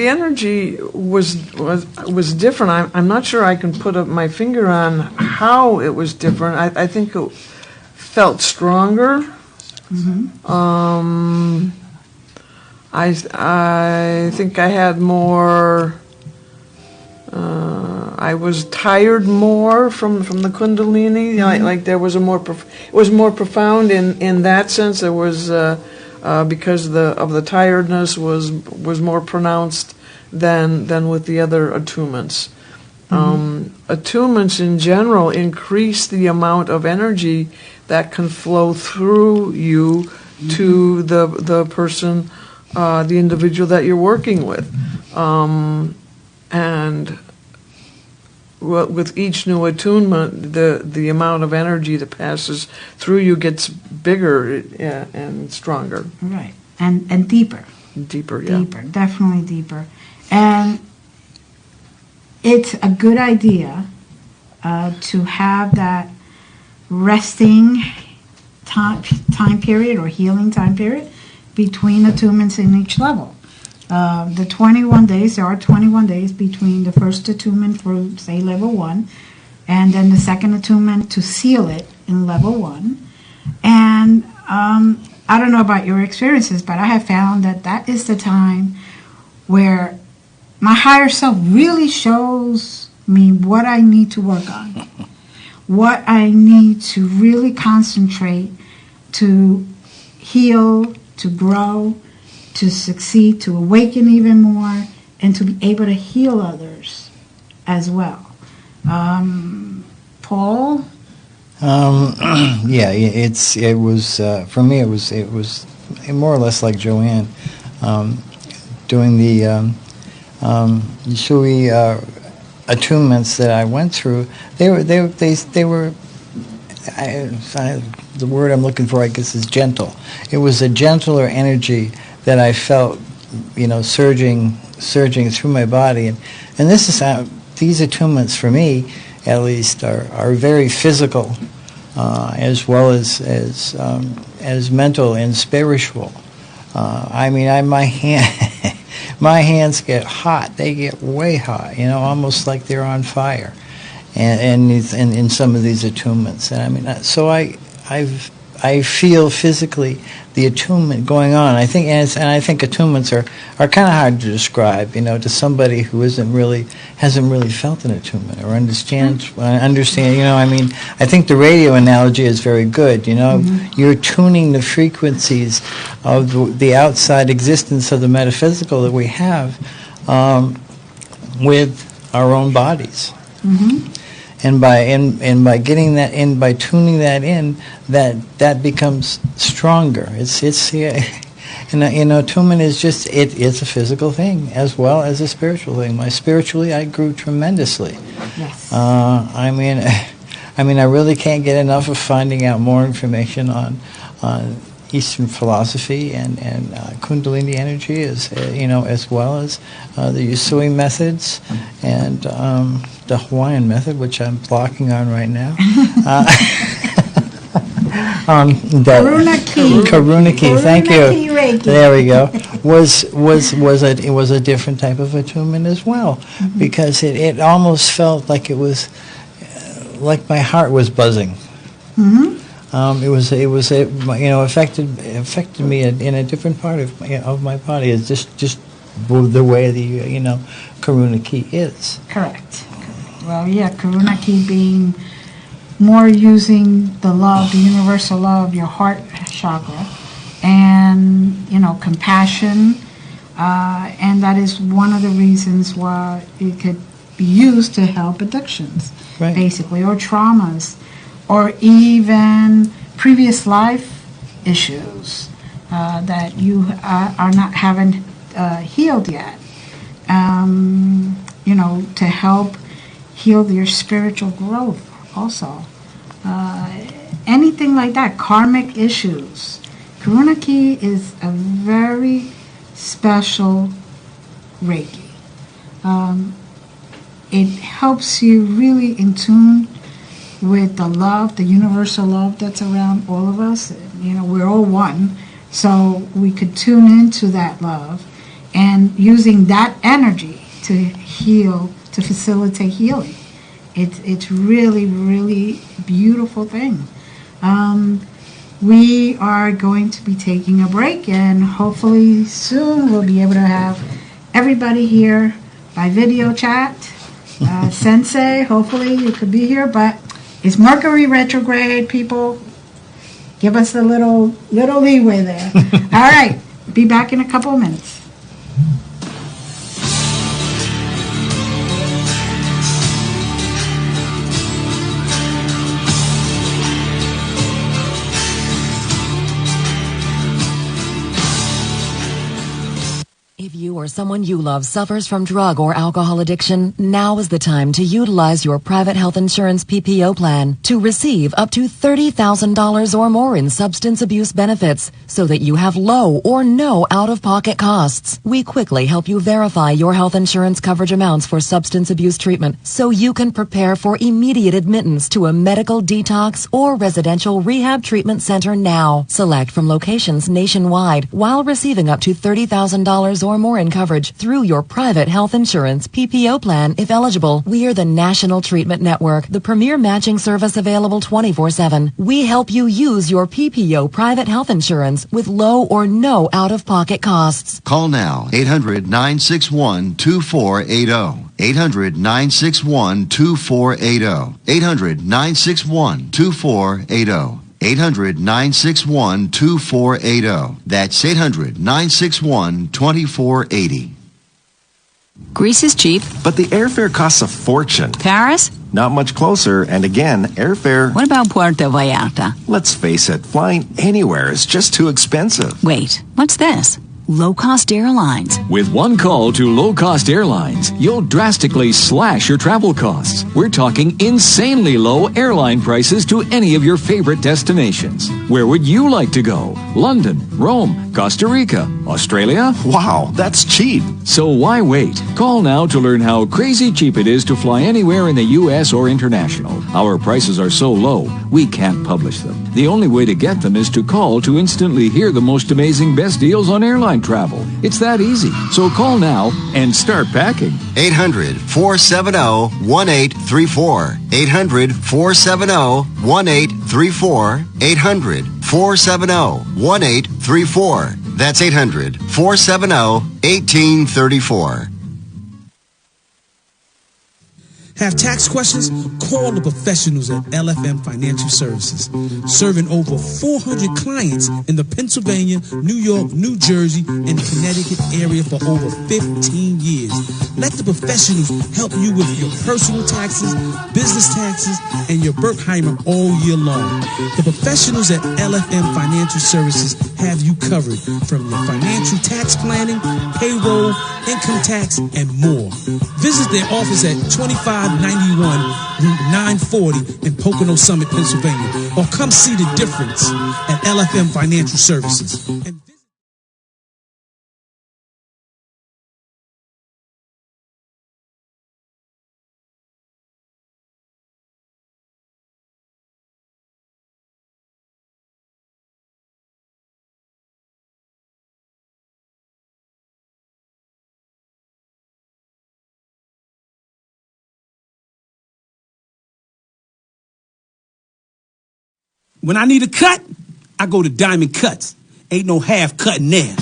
S3: energy was different. I'm not sure I can put my finger on how it was different. I think it felt stronger. Mm-hmm. I think I had more. I was tired more from the Kundalini. Mm-hmm. Like there was it was more profound in that sense. There was because of the tiredness was more pronounced than with the other attunements. Attunements in general increase the amount of energy that can flow through you to the person, the individual that you're working with. And with each new attunement, the amount of energy that passes through you gets bigger and stronger.
S1: Right, and deeper.
S3: Deeper, yeah.
S1: Deeper, definitely deeper. And it's a good idea to have that resting time period or healing time period between attunements in each level. The 21 days, there are 21 days between the first attunement for, say, level 1, and then the second attunement to seal it in level 1. And I don't know about your experiences, but I have found that is the time where my higher self really shows me what I need to work on, what I need to really concentrate to heal, to grow, to succeed, to awaken even more, and to be able to heal others as well. Paul?
S2: Yeah, it was for me. It was more or less like Joanne doing the Shui attunements that I went through. They were the word I'm looking for, I guess, is gentle. It was a gentler energy that I felt, surging through my body, and this is how these attunements for me, at least, are very physical, as well as mental and spiritual. My hands get hot. They get way hot, almost like they're on fire, and in some of these attunements. And so I feel physically the attunement going on. I think attunements are kind of hard to describe, to somebody who hasn't really felt an attunement or understand. I think the radio analogy is very good. You're tuning the frequencies of the outside existence of the metaphysical that we have with our own bodies. Mm-hmm. And by getting that in, by tuning that in, that becomes stronger. Attunement is just it's a physical thing as well as a spiritual thing. Spiritually, I grew tremendously.
S1: Yes.
S2: I really can't get enough of finding out more information on Eastern philosophy and Kundalini energy, as well as the Usui methods and the Hawaiian method, which I'm blocking on right now. Karuna Ki, thank you.
S1: Reiki.
S2: There we go. It was a different type of attunement as well, because it almost felt like it was like my heart was buzzing. Mm-hmm. Affected me in a different part of my body. It's just the way the Karuna Ki is.
S1: Correct. Well, yeah, Karuna Ki being more using the love, the universal love, your heart chakra, and compassion, and that is one of the reasons why it could be used to help addictions, right, basically, or traumas, or even previous life issues that you haven't healed yet. To help heal your spiritual growth also. Anything like that, karmic issues. Karuna Ki is a very special Reiki. It helps you really in tune with the love, the universal love that's around all of us. We're all one, so we could tune into that love and using that energy to heal, to facilitate healing. It's really, really beautiful thing. We are going to be taking a break, and hopefully soon we'll be able to have everybody here by video chat. Sensei, hopefully you could be here, but it's Mercury retrograde, people. Give us a little leeway there. All right. Be back in a couple of minutes.
S12: If you or someone you love suffers from drug or alcohol addiction, now is the time to utilize your private health insurance PPO plan to receive up to $30,000 or more in substance abuse benefits so that you have low or no out-of-pocket costs. We quickly help you verify your health insurance coverage amounts for substance abuse treatment so you can prepare for immediate admittance to a medical detox or residential rehab treatment center now. Select from locations nationwide while receiving up to $30,000 or more in coverage through your private health insurance PPO plan if eligible. We are the National Treatment Network, the premier matching service available 24/7. We help you use your PPO private health insurance with low or no out-of-pocket costs.
S14: Call now, 800-961-2480. 800-961-2480. 800-961-2480. 800-961-2480. That's 800-961-2480.
S4: Greece is cheap.
S15: But the airfare costs a fortune.
S4: Paris?
S15: Not much closer, and again, airfare...
S4: What about Puerto Vallarta?
S15: Let's face it, flying anywhere is just too expensive.
S4: Wait, what's this? Low-cost airlines.
S5: With one call to low-cost airlines, you'll drastically slash your travel costs. We're talking insanely low airline prices to any of your favorite destinations. Where would you like to go? London, Rome, Costa Rica, Australia?
S15: Wow, that's cheap.
S5: So why wait? Call now to learn how crazy cheap it is to fly anywhere in the U.S. or international. Our prices are so low, we can't publish them. The only way to get them is to call to instantly hear the most amazing best deals on airline travel. It's that easy. So call now and start packing.
S14: 800-470-1834. 800-470-1834. 800-470-1834. That's 800-470-1834.
S7: Have tax questions? Call the professionals at LFM Financial Services. Serving over 400 clients in the Pennsylvania, New York, New Jersey, and Connecticut area for over 15 years. Let the professionals help you with your personal taxes, business taxes, and your Berkheimer all year long. The professionals at LFM Financial Services have you covered from your financial tax planning, payroll, income tax, and more. Visit their office at 2591 Route 940 in Pocono Summit, Pennsylvania, or come see the difference at LFM Financial Services. When I need a cut, I go to Diamond Cuts. Ain't no half cutting there.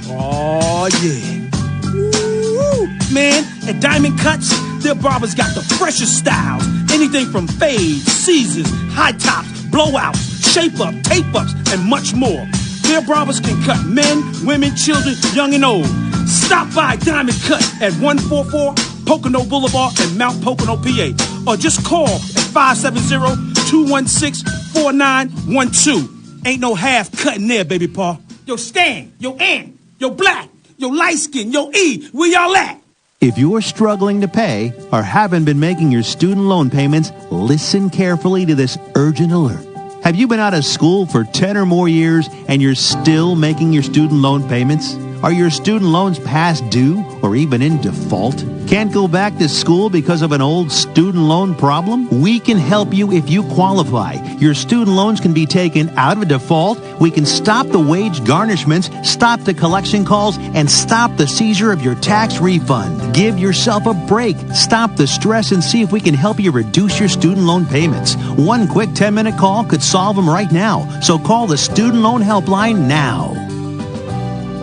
S7: Oh, yeah. Woo. Man, at Diamond Cuts, their barbers got the freshest styles. Anything from fades, Caesars, high tops, blowouts, shape-up, tape-ups, and much more. Their barbers can cut men, women, children, young and old. Stop by Diamond Cut at 144 Pocono Boulevard in Mount Pocono, PA. Or just call at 570-216-4912. Ain't no half cutting there, baby paw. Yo, Stan, yo, Ant, yo, Black, yo, Light Skin, yo, E, where y'all at?
S16: If you're struggling to pay or haven't been making your student loan payments, listen carefully to this urgent alert. Have you been out of school for 10 or more years and you're still making your student loan payments? Are your student loans past due or even in default? Can't go back to school because of an old student loan problem? We can help you if you qualify. Your student loans can be taken out of default. We can stop the wage garnishments, stop the collection calls, and stop the seizure of your tax refund. Give yourself a break. Stop the stress and see if we can help you reduce your student loan payments. One quick 10-minute call could solve them right now. So call the Student Loan Helpline now.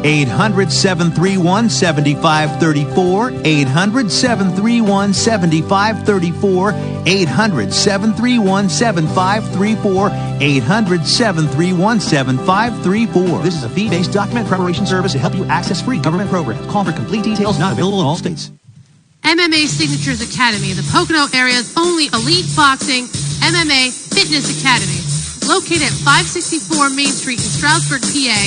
S16: 800-731-7534, 800-731-7534, 800-731-7534, 800-731-7534. This is a fee-based document preparation service to help you access free government programs. Call for complete details, not available in all states.
S8: MMA Signatures Academy, the Pocono area's only elite boxing MMA fitness academy. Located at 564 Main Street in Stroudsburg, PA,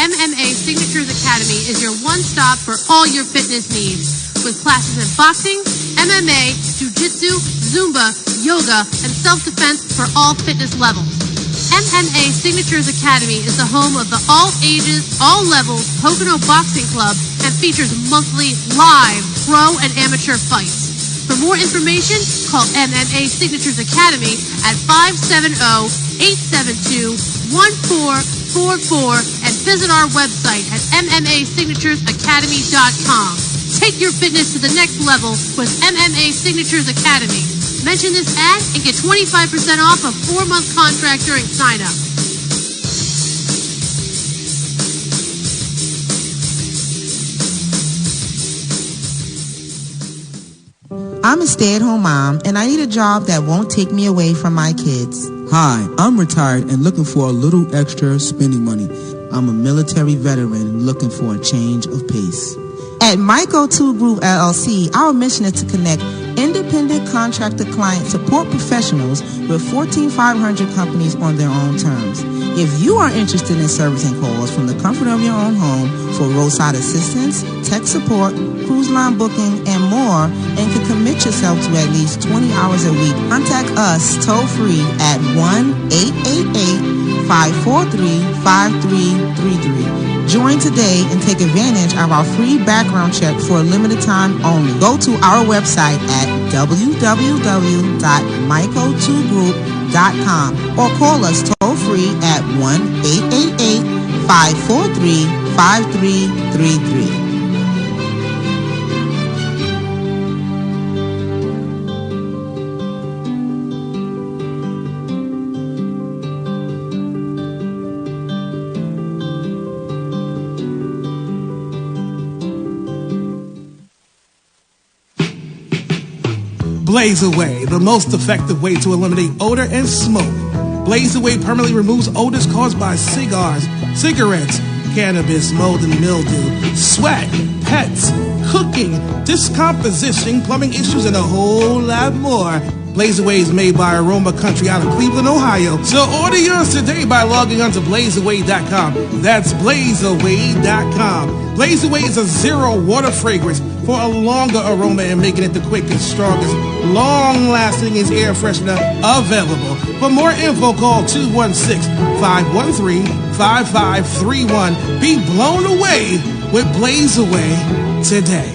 S8: MMA Signatures Academy is your one-stop for all your fitness needs. With classes in boxing, MMA, jiu-jitsu, Zumba, yoga, and self-defense for all fitness levels. MMA Signatures Academy is the home of the all ages, all levels Pocono Boxing Club and features monthly live pro and amateur fights. For more information, call MMA Signatures Academy at 570-872-1444 and visit our website at MMASignaturesAcademy.com. Take your fitness to the next level with MMA Signatures Academy. Mention this ad and get 25% off a 4-month contract during sign-up.
S10: I'm a stay-at-home mom, and I need a job that won't take me away from my kids.
S11: Hi, I'm retired and looking for a little extra spending money. I'm a military veteran looking for a change of pace.
S10: At Myco 2 Group LLC, our mission is to connect independent contractor client support professionals with 1,400 companies on their own terms. If you are interested in servicing calls from the comfort of your own home for roadside assistance, tech support, cruise line booking, and more, and can commit yourself to at least 20 hours a week, contact us toll-free at 1-888-543-5333. Join today and take advantage of our free background check for a limited time only. Go to our website at www.myco2group.com or call us toll-free at 1-888-543-5333.
S7: Blaze Away, the most effective way to eliminate odor and smoke. Blaze Away permanently removes odors caused by cigars, cigarettes, cannabis, mold and mildew, sweat, pets, cooking, discomposition, plumbing issues, and a whole lot more. Blaze Away is made by Aroma Country out of Cleveland, Ohio. So order yours today by logging on to blazeaway.com. That's blazeaway.com. Blaze Away is a zero water fragrance for a longer aroma and making it the quickest, strongest, long-lasting air freshener available. For more info, call 216-513-5531. Be blown away with Blaze Away today.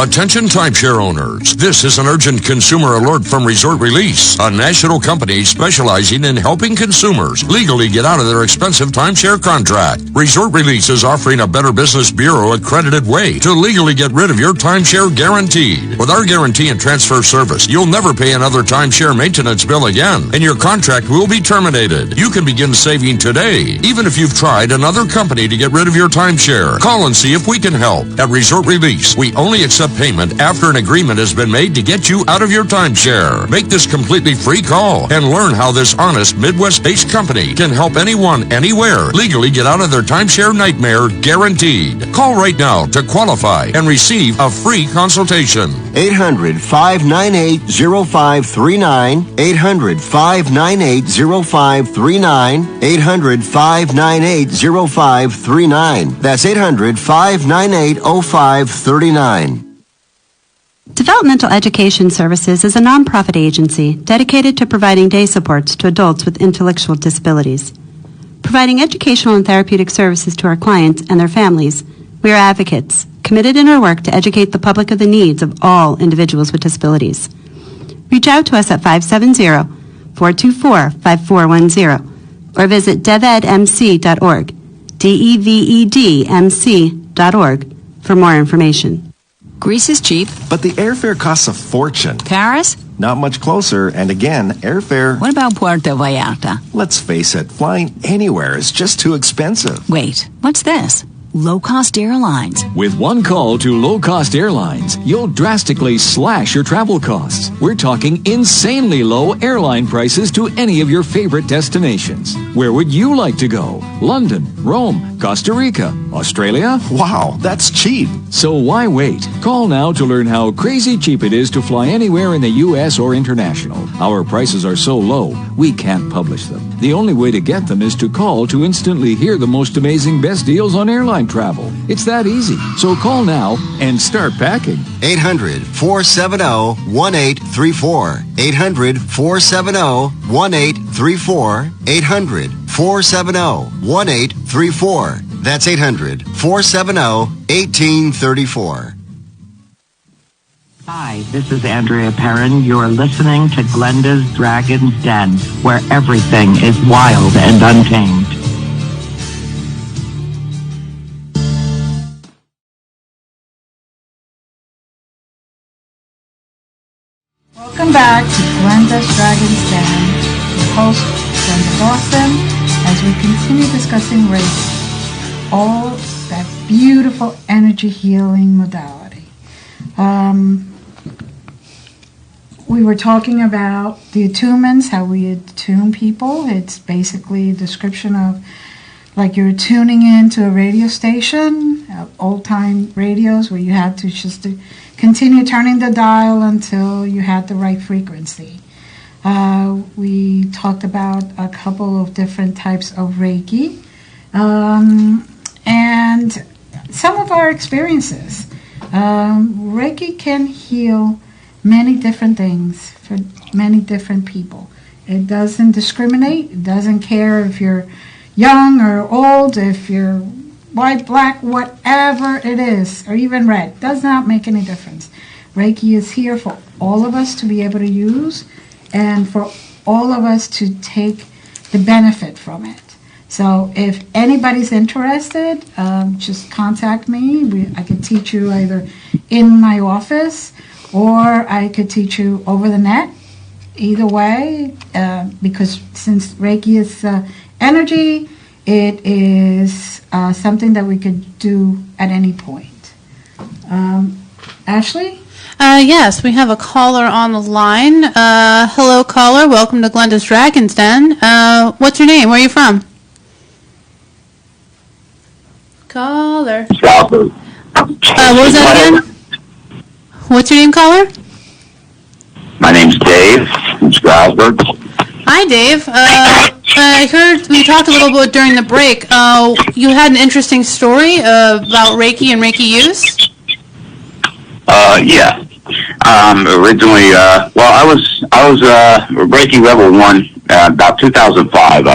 S6: Attention timeshare owners. This is an urgent consumer alert from Resort Release, a national company specializing in helping consumers legally get out of their expensive timeshare contract. Resort Release is offering a Better Business Bureau accredited way to legally get rid of your timeshare guaranteed. With our guarantee and transfer service, you'll never pay another timeshare maintenance bill again, and your contract will be terminated. You can begin saving today, even if you've tried another company to get rid of your timeshare. Call and see if we can help. At Resort Release, we only accept payment after an agreement has been made to get you out of your timeshare. Make this completely free call and learn how this honest Midwest-based company can help anyone, anywhere, legally get out of their timeshare nightmare guaranteed. Call right now to qualify and receive a free consultation.
S14: 800-598-0539, 800-598-0539, 800-598-0539. That's 800-598-0539.
S9: Developmental Education Services is a nonprofit agency dedicated to providing day supports to adults with intellectual disabilities. Providing educational and therapeutic services to our clients and their families, we are advocates, committed in our work to educate the public of the needs of all individuals with disabilities. Reach out to us at 570-424-5410 or visit devedmc.org, devedmc.org, for more information.
S4: Greece is cheap.
S15: But the airfare costs a fortune.
S4: Paris?
S15: Not much closer, and again, airfare...
S4: What about Puerto Vallarta?
S15: Let's face it, flying anywhere is just too expensive.
S4: Wait, what's this? low-cost airlines.
S5: With one call to low-cost airlines, you'll drastically slash your travel costs. We're talking insanely low airline prices to any of your favorite destinations. Where would you like to go? London, Rome, Costa Rica, Australia?
S15: Wow, that's cheap.
S5: So why wait? Call now to learn how crazy cheap it is to fly anywhere in the U.S. or international. Our prices are so low, we can't publish them. The only way to get them is to call to instantly hear the most amazing best deals on airline travel. It's that easy. So call now and start packing.
S14: 800-470-1834. 800-470-1834. 800-470-1834. That's 800-470-1834.
S13: Hi, this is Andrea Perrin. You're listening to Glenda's Dragon's Den, where everything is wild and untamed.
S1: Welcome back to Glenda's Dragon's Den. Your host, Glenda Dawson, as we continue discussing Reiki, all that beautiful energy healing modality. We were talking about the attunements, how we attune people. It's basically a description of like you're tuning into a radio station, old-time radios where you had to just continue turning the dial until you had the right frequency. We talked about a couple of different types of Reiki and some of our experiences. Reiki can heal many different things for many different people. It doesn't discriminate. It doesn't care if you're young or old, if you're white, black, whatever it is, or even red. Does not make any difference. Reiki is here for all of us to be able to use and for all of us to take the benefit from it. So if anybody's interested, just contact me. I could teach you either in my office or I could teach you over the net. Either way, because since Reiki is energy, it is something that we could do at any point. Ashley?
S8: Yes, we have a caller on the line. Hello, caller. Welcome to Glenda's Dragon's Den. What's your name? Where are you from? Caller. What was that again? What's your name, caller?
S17: My name's Dave from Strasburg.
S8: Hi, Dave. I heard we talked a little bit during the break. You had an interesting story about Reiki and Reiki use?
S17: Yeah. Originally, I was Reiki Level 1 about 2005. I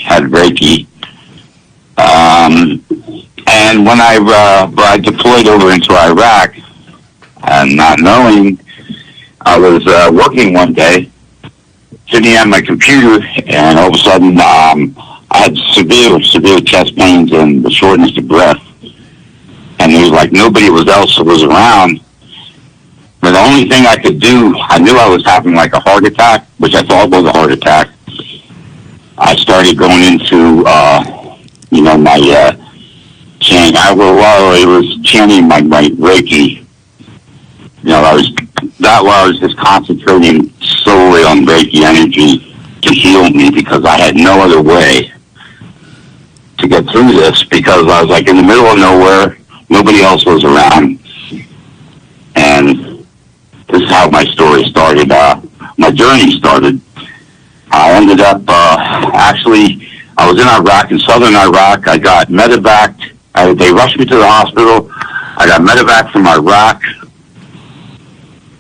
S17: had Reiki. And when I deployed over into Iraq, and not knowing, I was working one day, sitting at my computer, and all of a sudden I had severe chest pains and the shortness of breath. And it was like nobody else was around. But the only thing I could do, I knew I was having like a heart attack, which I thought was a heart attack. I started going into, my chanting. I was chanting my Reiki. I was just concentrating solely on Reiki energy to heal me because I had no other way to get through this because I was like in the middle of nowhere. Nobody else was around. And this is how my story started. My journey started. I ended up, I was in Iraq, in southern Iraq. I got medevaced. They rushed me to the hospital. I got medevaced from Iraq.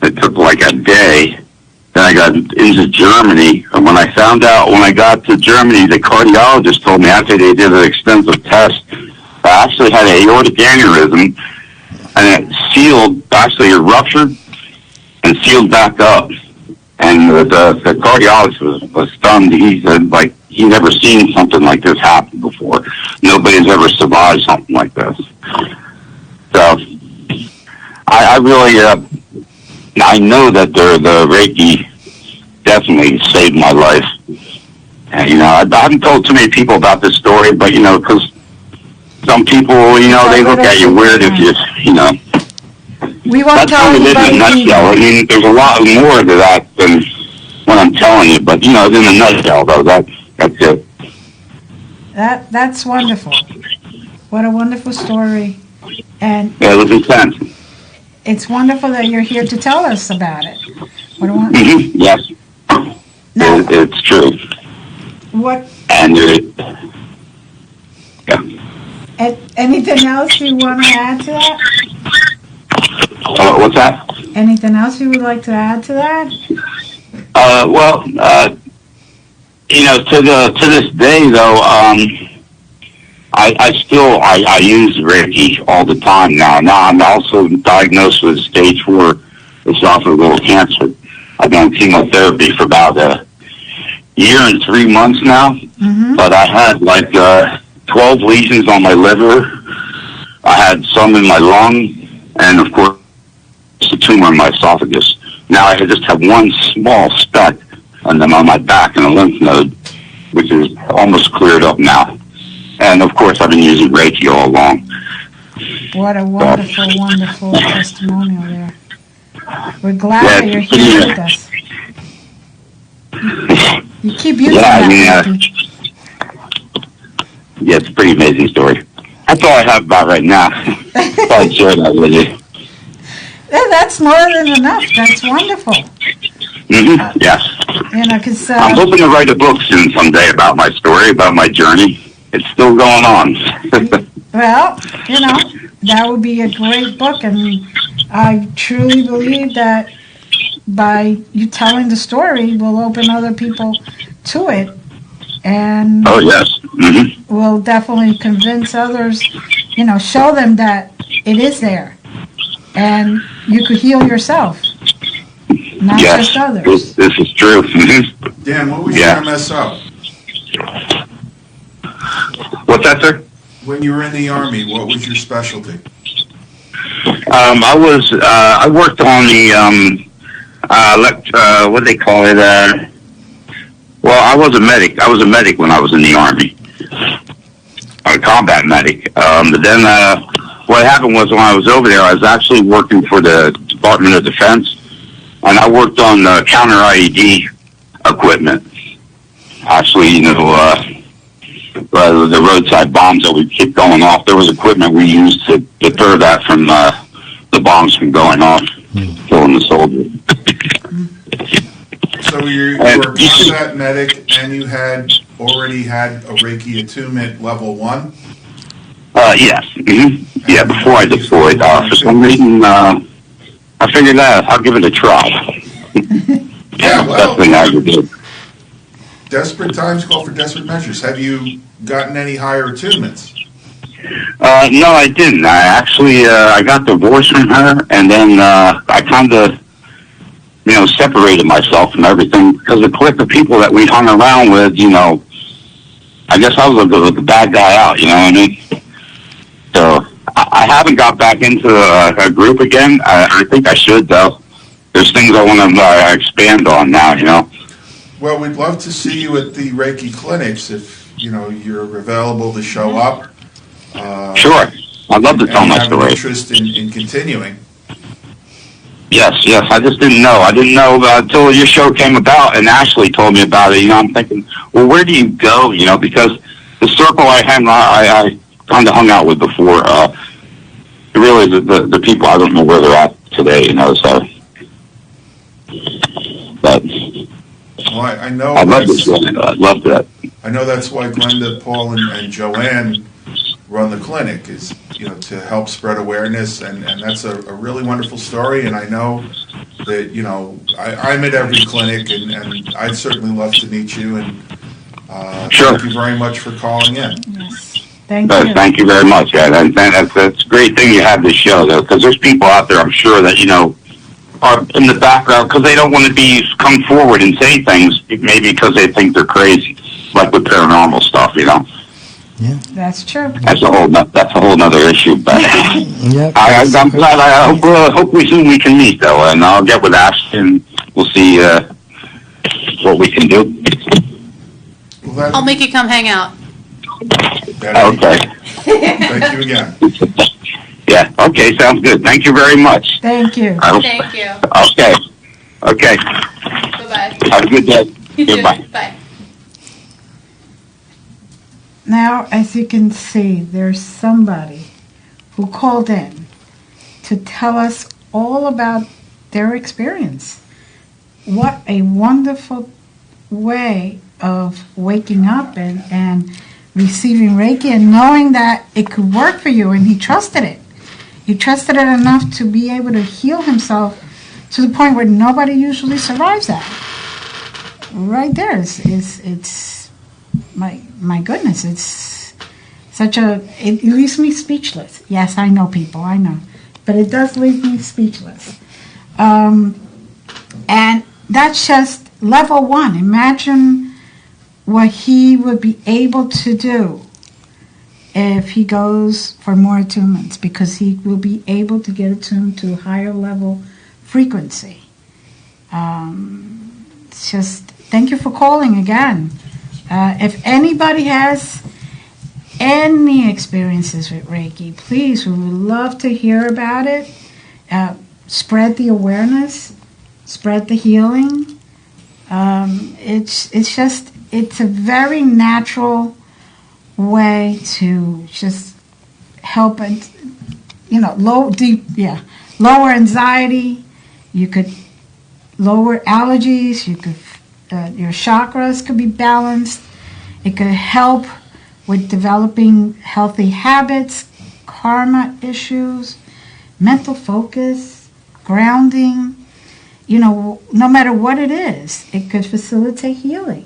S17: It took like a day. Then I got into Germany. And when I got to Germany, the cardiologist told me after they did an extensive test, I actually had an aortic aneurysm, and it ruptured and sealed back up. And the cardiologist was stunned. He said, he's never seen something like this happen before. Nobody's ever survived something like this. So, I really, I know that the Reiki definitely saved my life. And, you know, I haven't told too many people about this story, but, you know, because some people, you know, they look at you weird if you know.
S1: We won't
S17: That's
S1: tell
S17: kind of it in a
S1: anybody.
S17: nutshell. I mean, there's a lot more to that than what I'm telling you, but, you know, in a nutshell, though, that's it.
S1: That's wonderful. What a wonderful story. And
S17: Yeah, it was intense.
S1: it's wonderful that you're here to tell us about it. What a
S17: Yes. It's true.
S1: What?
S17: And
S1: Anything else you want to add to that?
S17: what's that?
S1: Anything else you would like to add to that?
S17: Well, you know, to this day, though, I still use Reiki all the time now. Now I'm also diagnosed with stage 4 esophageal cancer. I've been on chemotherapy for about a year and 3 months now, but I had like 12 lesions on my liver. I had some in my lung, and of course, a tumor in my esophagus. Now I just have one small speck on my back and a lymph node, which is almost cleared up now. And of course, I've been using Reiki all along.
S1: What a wonderful, wonderful testimonial there. We're glad that you're here with us. You keep using that.
S17: Yeah, it's a pretty amazing story. That's all I have about right now. I'll share that with you.
S1: Yeah, that's more than enough. That's wonderful.
S17: Yes.
S1: You know, because
S17: I'm hoping to write a book soon someday about my story, about my journey. It's still going on.
S1: well, you know, that would be a great book, and I truly believe that by you telling the story will open other people to it, and
S17: oh yes,
S1: will definitely convince others. You know, show them that it is there, and you could heal yourself, not just others.
S17: This is true.
S18: Dan, what was your MSO?
S17: What's that, sir?
S18: When you were in the Army, what was your specialty?
S17: I worked on the, what do they call it? Well, I was a medic. I was a medic when I was in the Army. A combat medic. But then, what happened was when I was over there, I was actually working for the Department of Defense, and I worked on counter IED equipment. Actually, you know, the roadside bombs that would keep going off, there was equipment we used to deter that from the bombs from going off, killing the soldiers.
S18: So you were a combat medic, and you had already had a Reiki attunement level 1?
S17: Yes. Yeah, before I deployed. For some reason, I figured that I'll give it a try.
S18: Yeah, well,
S17: Best thing I ever did.
S18: Desperate times call for desperate measures. Have you gotten any higher attunements?
S17: No, I didn't. I actually, I got divorced from her, and then I kind of, you know, separated myself from everything because the clique of people that we hung around with, you know, I guess I was the bad guy out, you know what I mean? So I haven't got back into a group again. I think I should, though. There's things I want to expand on now, you know?
S18: Well, we'd love to see you at the Reiki clinics if, you know, you're available to show up.
S17: Sure. I'd love to tell my
S18: have an
S17: story.
S18: interest in continuing.
S17: Yes. I just didn't know. I didn't know until your show came about and Ashley told me about it. You know, I'm thinking, well, where do you go? You know, because the circle I kind of hung out with before, really the people, I don't know where they're at today, you know, so. But
S18: Well, I know.
S17: I love this one. I love that.
S18: I know that's why Glenda, Paul, and Joanne run the clinic, is, you know, to help spread awareness, and that's a really wonderful story. And I know that, you know, I'm at every clinic, and I'd certainly love to meet you. And
S17: Sure.
S18: Thank you very much for calling in.
S1: Thank you.
S17: Thank you very much. Yeah, that's a great thing you have this show, though, because there's people out there, I'm sure, that, you know, are in the background because they don't want to come forward and say things, maybe because they think they're crazy, like with paranormal stuff, you know.
S2: Yeah,
S1: that's true.
S17: That's a whole nother issue. But
S2: yep,
S17: I'm glad. I hopefully soon we can meet, though, and I'll get with Ashton and we'll see what we can do.
S18: Well,
S8: I'll make you come hang out.
S17: Okay.
S18: Thank you again.
S17: Yeah, okay, sounds good. Thank you very much.
S1: Thank you.
S8: Thank you.
S17: Okay.
S8: Bye-bye.
S17: Have a good day.
S8: You too.
S17: Goodbye.
S8: Bye.
S1: Now, as you can see, there's somebody who called in to tell us all about their experience. What a wonderful way of waking up and receiving Reiki and knowing that it could work for you, and he trusted it. He trusted it enough to be able to heal himself to the point where nobody usually survives that. Right there it's my goodness, it's such it leaves me speechless. Yes, I know, people, I know. But it does leave me speechless. And that's just level one. Imagine what he would be able to do if he goes for more attunements, because he will be able to get attuned to a higher level frequency. It's just, thank you for calling again. If anybody has any experiences with Reiki, please, we would love to hear about it. Spread the awareness, spread the healing. It's a very natural way to just help and, lower anxiety. You could lower allergies. You could your chakras could be balanced. It could help with developing healthy habits, karma issues, mental focus, grounding. No matter what it is, it could facilitate healing.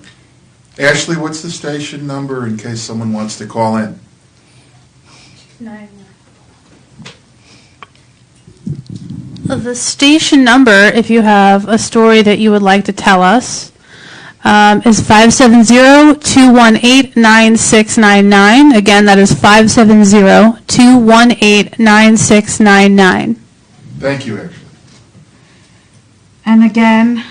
S18: Ashley, what's the station number in case someone wants to call in?
S8: 9. The station number, if you have a story that you would like to tell us, is 570-218-9699. Again, that is 570-218-9699.
S18: Thank you, Ashley.
S1: And again,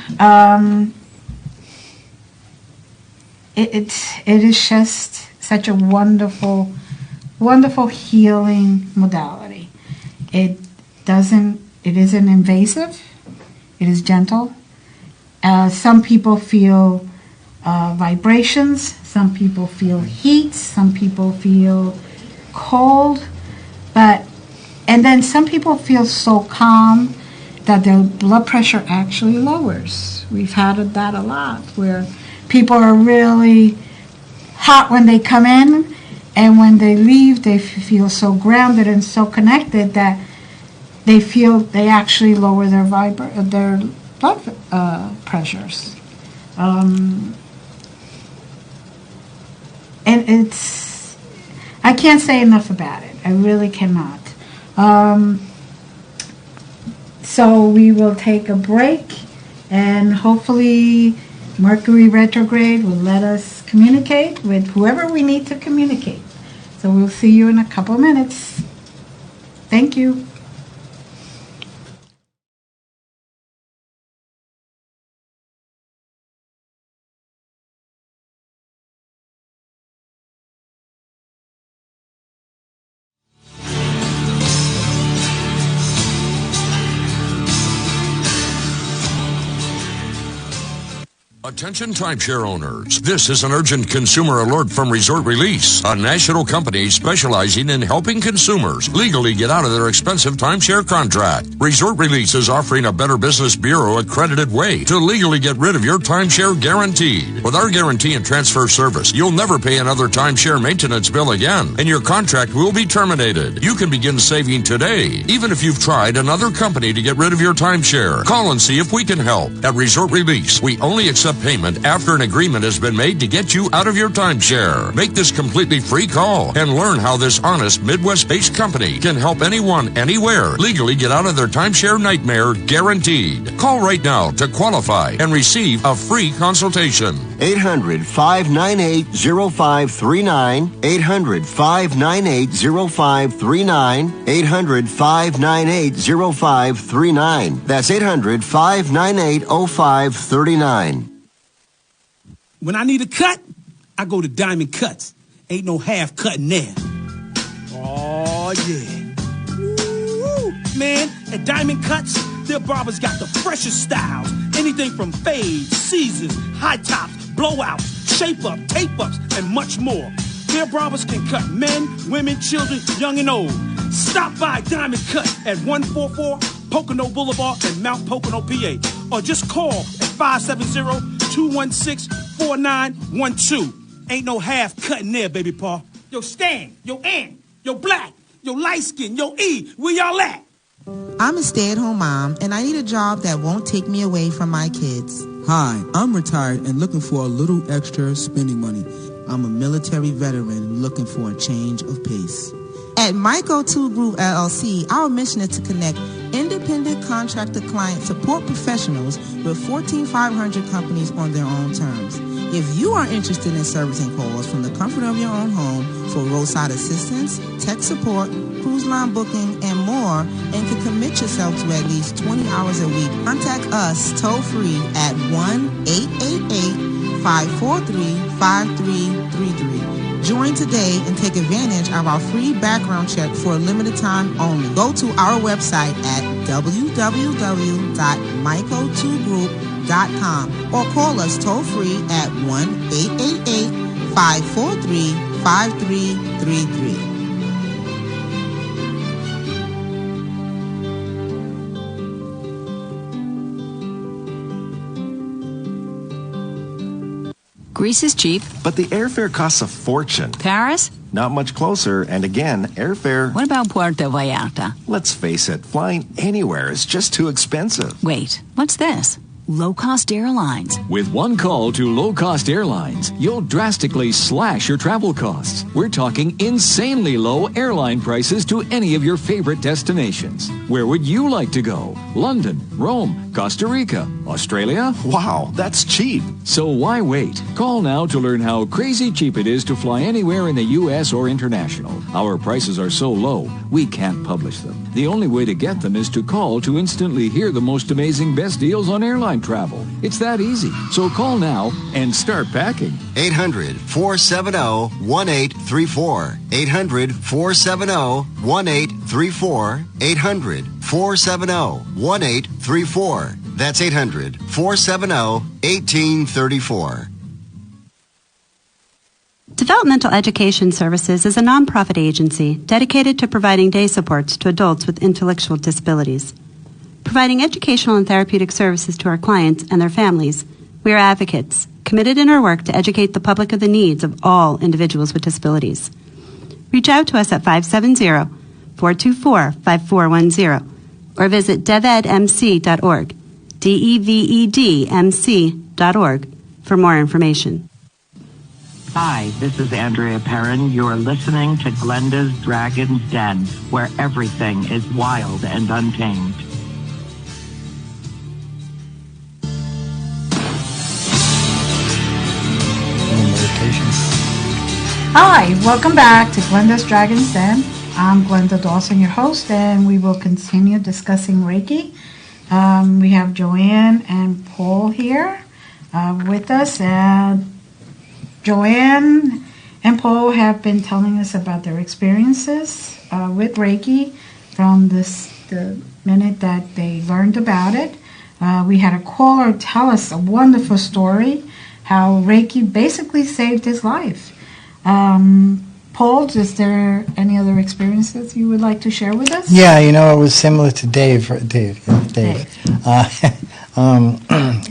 S1: it is just such a wonderful, wonderful healing modality. It isn't invasive. It is gentle. Some people feel vibrations. Some people feel heat. Some people feel cold. And then some people feel so calm that their blood pressure actually lowers. We've had that a lot, where people are really hot when they come in, and when they leave, they feel so grounded and so connected that they feel they actually lower their blood pressures. And I can't say enough about it. I really cannot. So we will take a break, and hopefully Mercury retrograde will let us communicate with whoever we need to communicate. So we'll see you in a couple of minutes. Thank you.
S6: Attention timeshare owners. This is an urgent consumer alert from Resort Release, a national company specializing in helping consumers legally get out of their expensive timeshare contract. Resort Release is offering a Better Business Bureau accredited way to legally get rid of your timeshare guaranteed. With our guarantee and transfer service, you'll never pay another timeshare maintenance bill again, and your contract will be terminated. You can begin saving today, even if you've tried another company to get rid of your timeshare. Call and see if we can help. At Resort Release, we only accept payment after an agreement has been made to get you out of your timeshare. Make this completely free call and learn how this honest Midwest-based company can help anyone, anywhere, legally get out of their timeshare nightmare guaranteed. Call right now to qualify and receive a free consultation.
S14: 800-598-0539. 800-598-0539. 800-598-0539. That's 800-598-0539.
S7: When I need a cut, I go to Diamond Cuts. Ain't no half cutting there. Oh, yeah. Woo! Man, at Diamond Cuts, their barbers got the freshest styles. Anything from fades, Caesars, high tops, blowouts, shape-up, tape-ups, and much more. Their barbers can cut men, women, children, young and old. Stop by Diamond Cut at 144 Pocono Boulevard in Mount Pocono, PA. Or just call at 570-216-4912. Ain't no half cutting there, baby paw. Yo, Stan, yo, Ann, yo, Black, yo, Light Skin, yo, E, where y'all at?
S10: I'm a stay-at-home mom, and I need a job that won't take me away from my kids.
S11: Hi, I'm retired and looking for a little extra spending money. I'm a military veteran looking for a change of pace.
S10: At Myco 2 Group LLC, our mission is to connect independent contractor client support professionals with 14,500 companies on their own terms. If you are interested in servicing calls from the comfort of your own home for roadside assistance, tech support, cruise line booking, and more, and can commit yourself to at least 20 hours a week, contact us toll-free at 1-888-543-5333. Join today and take advantage of our free background check for a limited time only. Go to our website at www.myco2group.com or call us toll-free at 1-888-543-5333.
S12: Greece is cheap.
S15: But the airfare costs a fortune.
S12: Paris?
S15: Not much closer, and again, airfare...
S12: What about Puerto Vallarta?
S15: Let's face it, flying anywhere is just too expensive.
S12: Wait, what's this? Low-cost airlines.
S5: With one call to low-cost airlines, you'll drastically slash your travel costs. We're talking insanely low airline prices to any of your favorite destinations. Where would you like to go? London, Rome, Costa Rica, Australia?
S15: Wow, that's cheap.
S5: So why wait? Call now to learn how crazy cheap it is to fly anywhere in the U.S. or international. Our prices are so low, we can't publish them. The only way to get them is to call to instantly hear the most amazing best deals on airline travel. It's that easy. So call now and start packing.
S14: 800-470-1834. 800-470-1834. 800-470-1834. That's 800-470-1834.
S9: Developmental Education Services is a nonprofit agency dedicated to providing day supports to adults with intellectual disabilities. Providing educational and therapeutic services to our clients and their families, we are advocates, committed in our work to educate the public of the needs of all individuals with disabilities. Reach out to us at 570-424-5410 or visit devedmc.org, devedmc.org, for more information.
S13: Hi, this is Andrea Perrin. You're listening to Glenda's Dragon's Den, where everything is wild and untamed.
S1: Hi, welcome back to Glenda's Dragon's Den. I'm Glenda Dawson, your host, and we will continue discussing Reiki. We have Joanne and Paul here with us, and Joanne and Paul have been telling us about their experiences with Reiki from the minute that they learned about it. We had a caller tell us a wonderful story, how Reiki basically saved his life. Paul, is there any other experiences you would like to share with us?
S2: Yeah, it was similar to Dave.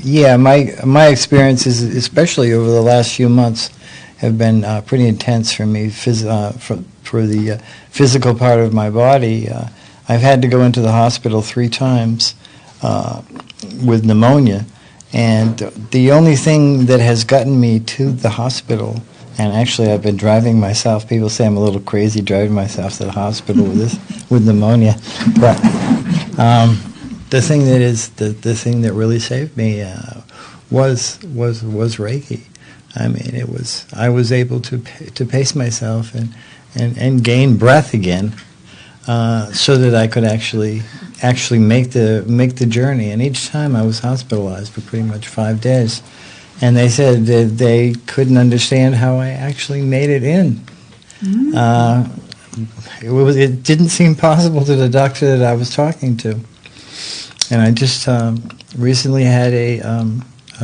S2: Yeah, my experiences, especially over the last few months, have been pretty intense for me for the physical part of my body. I've had to go into the hospital 3 times with pneumonia, and the only thing that has gotten me to the hospital, and actually I've been driving myself, people say I'm a little crazy driving myself to the hospital with pneumonia, but the thing that really saved me was Reiki. I mean, I was able to pace myself and gain breath again, so that I could actually make the journey. And each time I was hospitalized for pretty much 5 days, And they said that they couldn't understand how I actually made it in. It didn't seem possible to the doctor that I was talking to. And I just recently had a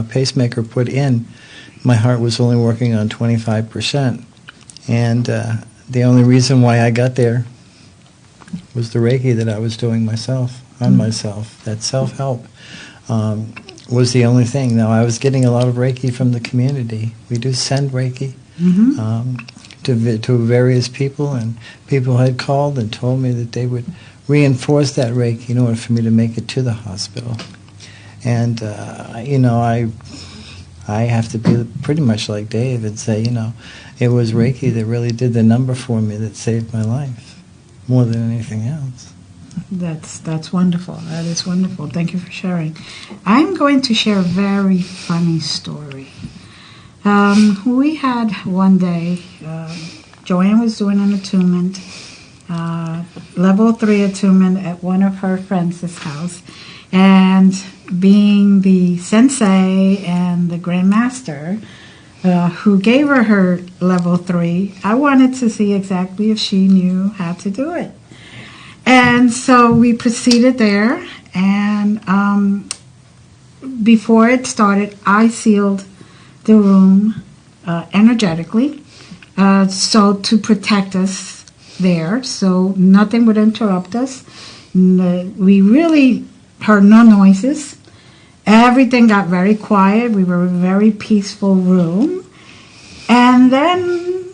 S2: pacemaker put in. My heart was only working on 25%. And the only reason why I got there was the Reiki that I was doing myself, on myself. That self-help was the only thing. Now, I was getting a lot of Reiki from the community. We do send Reiki to various people, and people had called and told me that they would reinforce that Reiki in order for me to make it to the hospital. And, I have to be pretty much like Dave and say, it was Reiki that really did the number for me that saved my life more than anything else.
S1: That's wonderful. That is wonderful. Thank you for sharing. I'm going to share a very funny story. We had one day, Joanne was doing an attunement, level 3 attunement at one of her friends' house, and being the Sensei and the Grandmaster who gave her level 3, I wanted to see exactly if she knew how to do it. And so we proceeded there, and before it started, I sealed the room energetically, so to protect us there, so nothing would interrupt us. We really heard no noises. Everything got very quiet. We were in a very peaceful room. And then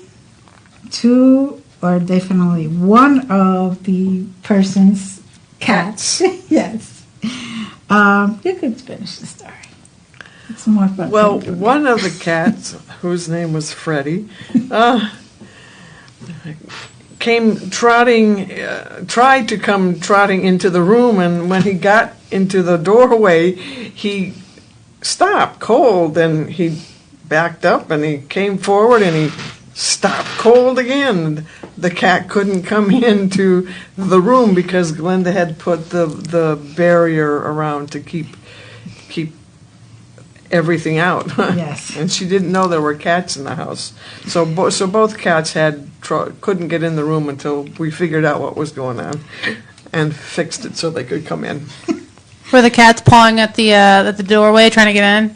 S1: definitely one of the person's cats. Yes. You could finish the story. It's more fun.
S3: Well, one of the cats, whose name was Freddie, came tried to come trotting into the room, and when he got into the doorway, he stopped cold, and he backed up, and he came forward, and he stopped cold again. The cat couldn't come into the room because Glenda had put the barrier around to keep everything out.
S1: Yes.
S3: And she didn't know there were cats in the house. So both cats couldn't get in the room until we figured out what was going on and fixed it so they could come in.
S8: Were the cats pawing at the doorway trying to get in?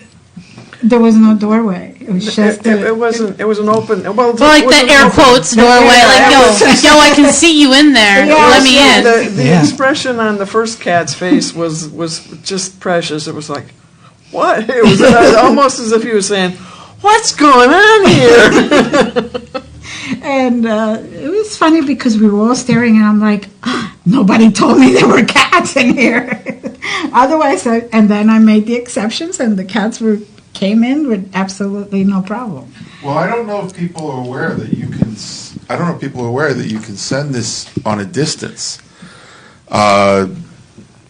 S1: There was no doorway. It was just
S3: it wasn't. It was an open. Well,
S8: like the air quotes doorway. Like yo, I can see you in there.
S3: Yeah,
S8: let me in.
S3: The expression on the first cat's face was just precious. It was like, what? It was almost as if he was saying, "What's going on here?"
S1: And it was funny because we were all staring, and I'm like, nobody told me there were cats in here. Otherwise, and then I made the exceptions, and the cats came in with absolutely no problem.
S18: Well, I don't know if people are aware that you can. I don't know if people are aware that you can send this on a distance, all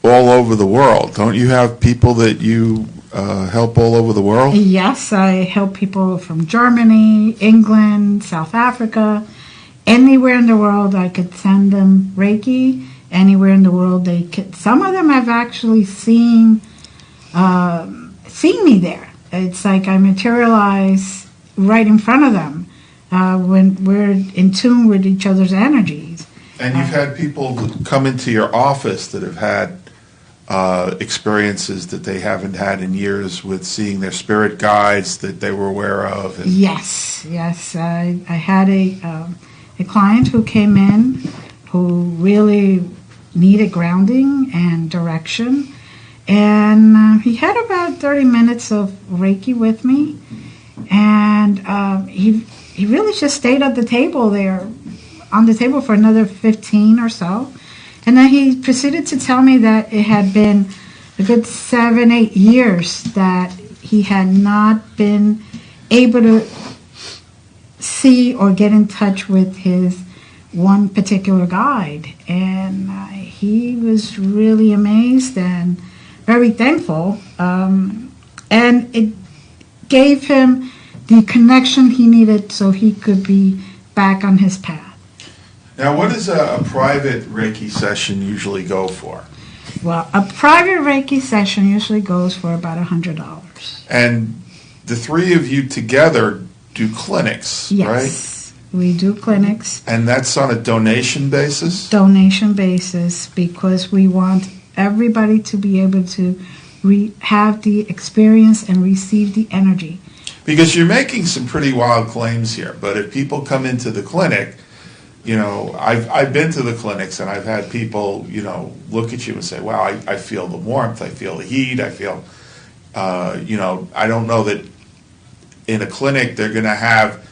S18: over the world. Don't you have people that you help all over the world?
S1: Yes, I help people from Germany, England, South Africa, anywhere in the world. I could send them Reiki. Anywhere in the world they could. Some of them have actually seen me there. It's like I materialize right in front of them when we're in tune with each other's energies.
S18: And you've had people come into your office that have had experiences that they haven't had in years with seeing their spirit guides that they were aware of. And
S1: Yes. I had a client who came in who really needed grounding and direction. And he had about 30 minutes of Reiki with me, and he really just stayed at the table there, on the table for another 15 or so. And then he proceeded to tell me that it had been a good 7-8 years that he had not been able to see or get in touch with his one particular guide. And he was really amazed and very thankful, and it gave him the connection he needed so he could be back on his path.
S18: Now, what does a private Reiki session usually go for?
S1: Well, a private Reiki session usually goes for about $100.
S18: And the three of you together do clinics, right?
S1: Yes, we do clinics.
S18: And that's on a donation basis?
S1: Donation basis, because we want everybody to be able to have the experience and receive the energy.
S18: Because you're making some pretty wild claims here, but if people come into the clinic, you know, I've been to the clinics and I've had people, you know, look at you and say, wow, I feel the warmth, I feel the heat, I feel, you know, I don't know that in a clinic they're going to have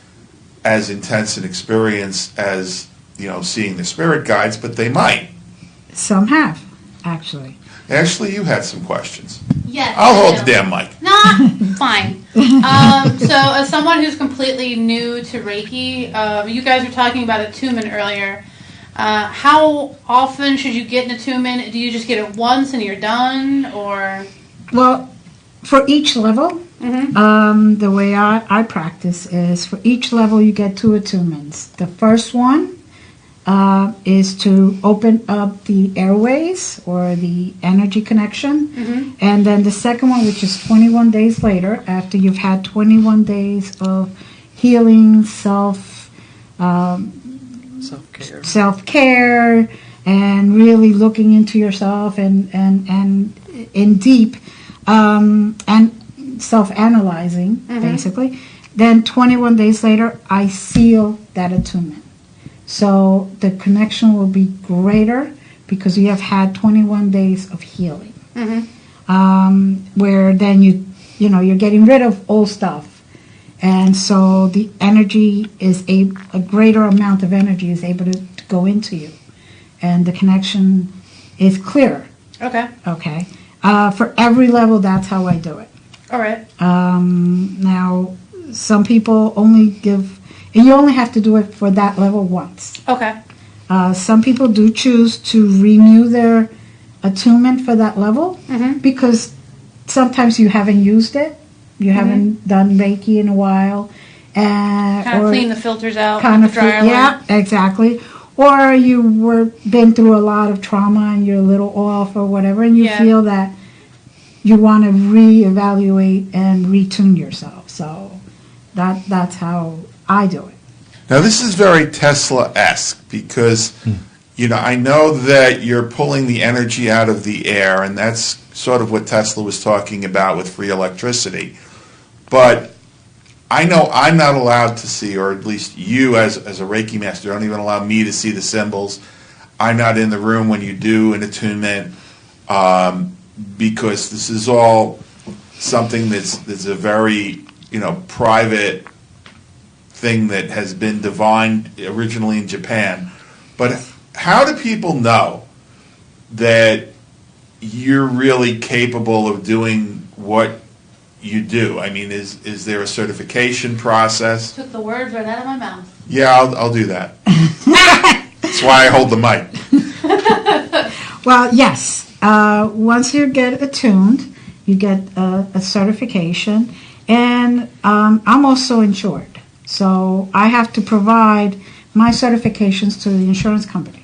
S18: as intense an experience as, you know, seeing the spirit guides, but they might.
S1: Some have, actually.
S18: Ashley, you had some questions.
S19: Yes.
S18: I'll hold the damn mic.
S19: Nah, fine. So, as someone who's completely new to Reiki, you guys were talking about attunement earlier. How often should you get an attunement? Do you just get it once and you're done, or?
S1: Well, for each level, the way I practice is for each level you get 2 attunements. The first one is to open up the airways or the energy connection. And then the second one, which is 21 days later, after you've had 21 days of healing, self-care, and really looking into yourself and in deep, and self-analyzing, basically. Then 21 days later, I seal that attunement. So the connection will be greater because you have had 21 days of healing. Where then you're getting rid of old stuff. And so the energy is a greater amount of energy is able to go into you. And the connection is clearer.
S19: Okay.
S1: Okay. For every level, that's how I do it.
S19: All right.
S1: Now, some people only give, and you only have to do it for that level once.
S19: Okay.
S1: Some people do choose to renew their attunement for that level because sometimes you haven't used it. You haven't done Reiki in a while.
S19: Kind of clean the filters out.
S1: Kind
S19: with
S1: of,
S19: the dryer
S1: yeah, exactly. Or you been through a lot of trauma and you're a little off or whatever, and you feel that you want to reevaluate and retune yourself. So that's how I do it.
S18: Now, this is very Tesla-esque because, you know, I know that you're pulling the energy out of the air, and that's sort of what Tesla was talking about with free electricity. But I know I'm not allowed to see, or at least you as a Reiki master don't even allow me to see the symbols. I'm not in the room when you do an attunement because this is all something that's a very, you know, private thing that has been divined originally in Japan. But how do people know that you're really capable of doing what you do? I mean, is there a certification process?
S19: Took the words right out of my mouth.
S18: Yeah, I'll do that. That's why I hold the mic.
S1: Well, yes. Once you get attuned, you get a certification, and I'm also insured. So I have to provide my certifications to the insurance company.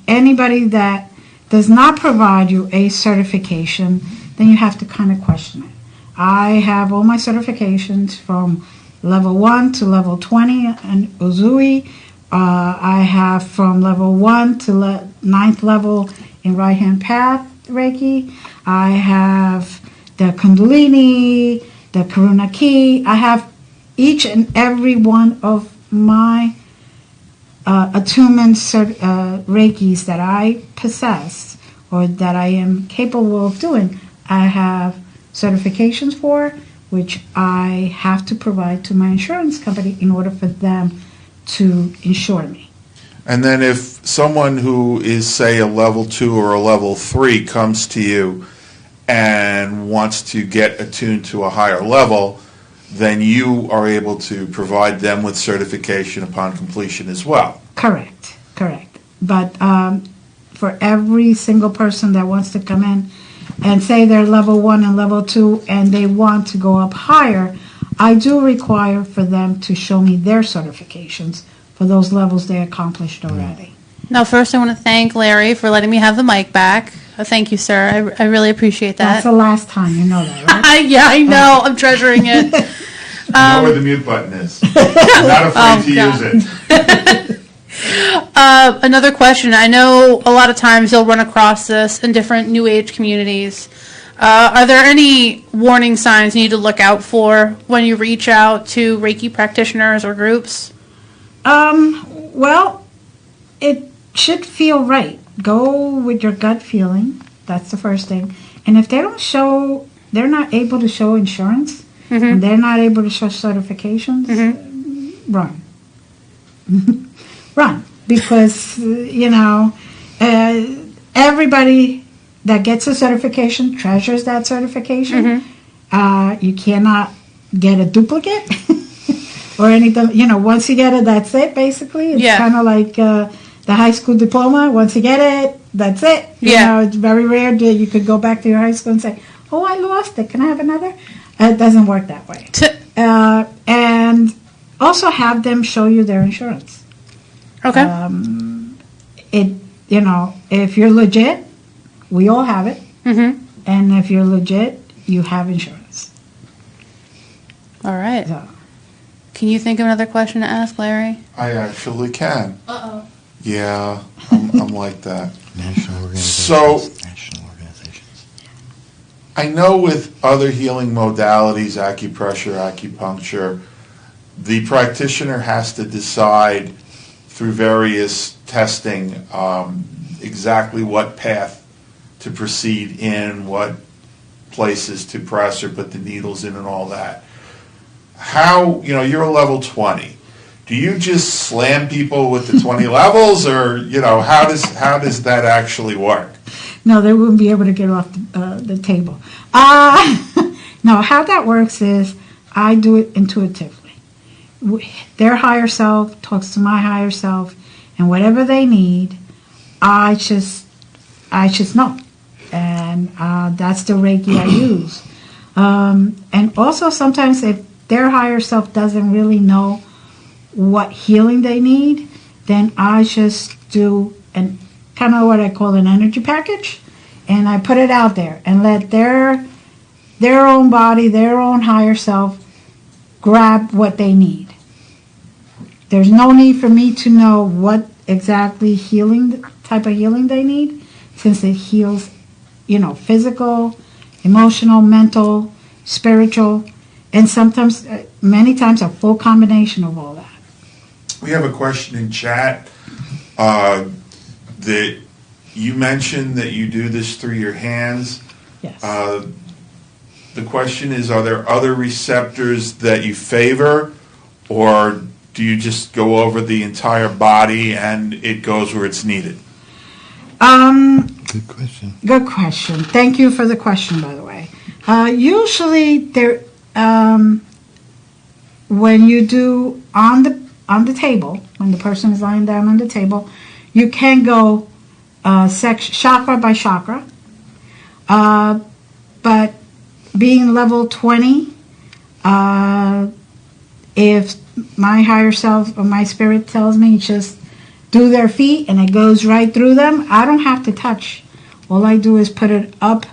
S1: Anybody that does not provide you a certification, then you have to kind of question it. I have all my certifications from level 1 to level 20 in Uzui. I have from level 1 to 9th level in right hand path Reiki. I have the Kundalini, the Karuna Ki. I have each and every one of my attunement Reikis that I possess or that I am capable of doing, I have certifications for, which I have to provide to my insurance company in order for them to insure me.
S18: And then if someone who is, say, a level 2 or a level 3 comes to you and wants to get attuned to a higher level, then you are able to provide them with certification upon completion as well.
S1: Correct. But for every single person that wants to come in and say they're level 1 and level 2 and they want to go up higher, I do require for them to show me their certifications for those levels they accomplished already.
S19: Now, first I want to thank Larry for letting me have the mic back. Thank you, sir. I really appreciate that.
S1: That's the last time, you know that, right?
S19: Yeah, I know. I'm treasuring it.
S18: I know where the mute button is. I'm not afraid to use it.
S19: Another question. I know a lot of times you'll run across this in different New Age communities. Are there any warning signs you need to look out for when you reach out to Reiki practitioners or groups?
S1: Well, it should feel right. Go with your gut feeling. That's the first thing. And if they don't show, they're not able to show insurance, and they're not able to show certifications, run. Run. Because, everybody that gets a certification treasures that certification. You cannot get a duplicate or anything. Once you get it, that's it, basically. It's kind of like the high school diploma. Once you get it, that's it. It's very rare that you could go back to your high school and say, oh, I lost it. Can I have another? It doesn't work that way. And also have them show you their insurance.
S19: Okay.
S1: If you're legit, we all have it. And if you're legit, you have insurance.
S19: All right. Can you think of another question to ask, Larry?
S18: I actually can.
S19: Uh-oh.
S18: Yeah, I'm like that. So, I know with other healing modalities, acupressure, acupuncture, the practitioner has to decide through various testing exactly what path to proceed in, what places to press or put the needles in and all that. How, you're a level 20. Do you just slam people with the 20 levels, or, how does that actually work?
S1: No, they wouldn't be able to get off the table. No, how that works is I do it intuitively. Their higher self talks to my higher self, and whatever they need, I just know. And that's the Reiki I use. And also sometimes if their higher self doesn't really know what healing they need, then I just do kind of what I call an energy package, and I put it out there and let their own body, their own higher self grab what they need. There's no need for me to know what exactly type of healing they need, since it heals, physical, emotional, mental, spiritual, and sometimes, many times, a full combination of all that.
S18: We have a question in chat that you mentioned that you do this through your hands.
S1: Yes.
S18: The question is, are there other receptors that you favor, or do you just go over the entire body and it goes where it's needed?
S2: Good question.
S1: Good question. Thank you for the question, by the way. Usually, when you do on the table, when the person is lying down on the table, you can go chakra by chakra. But being level 20, if my higher self or my spirit tells me just do their feet and it goes right through them, I don't have to touch. All I do is put it up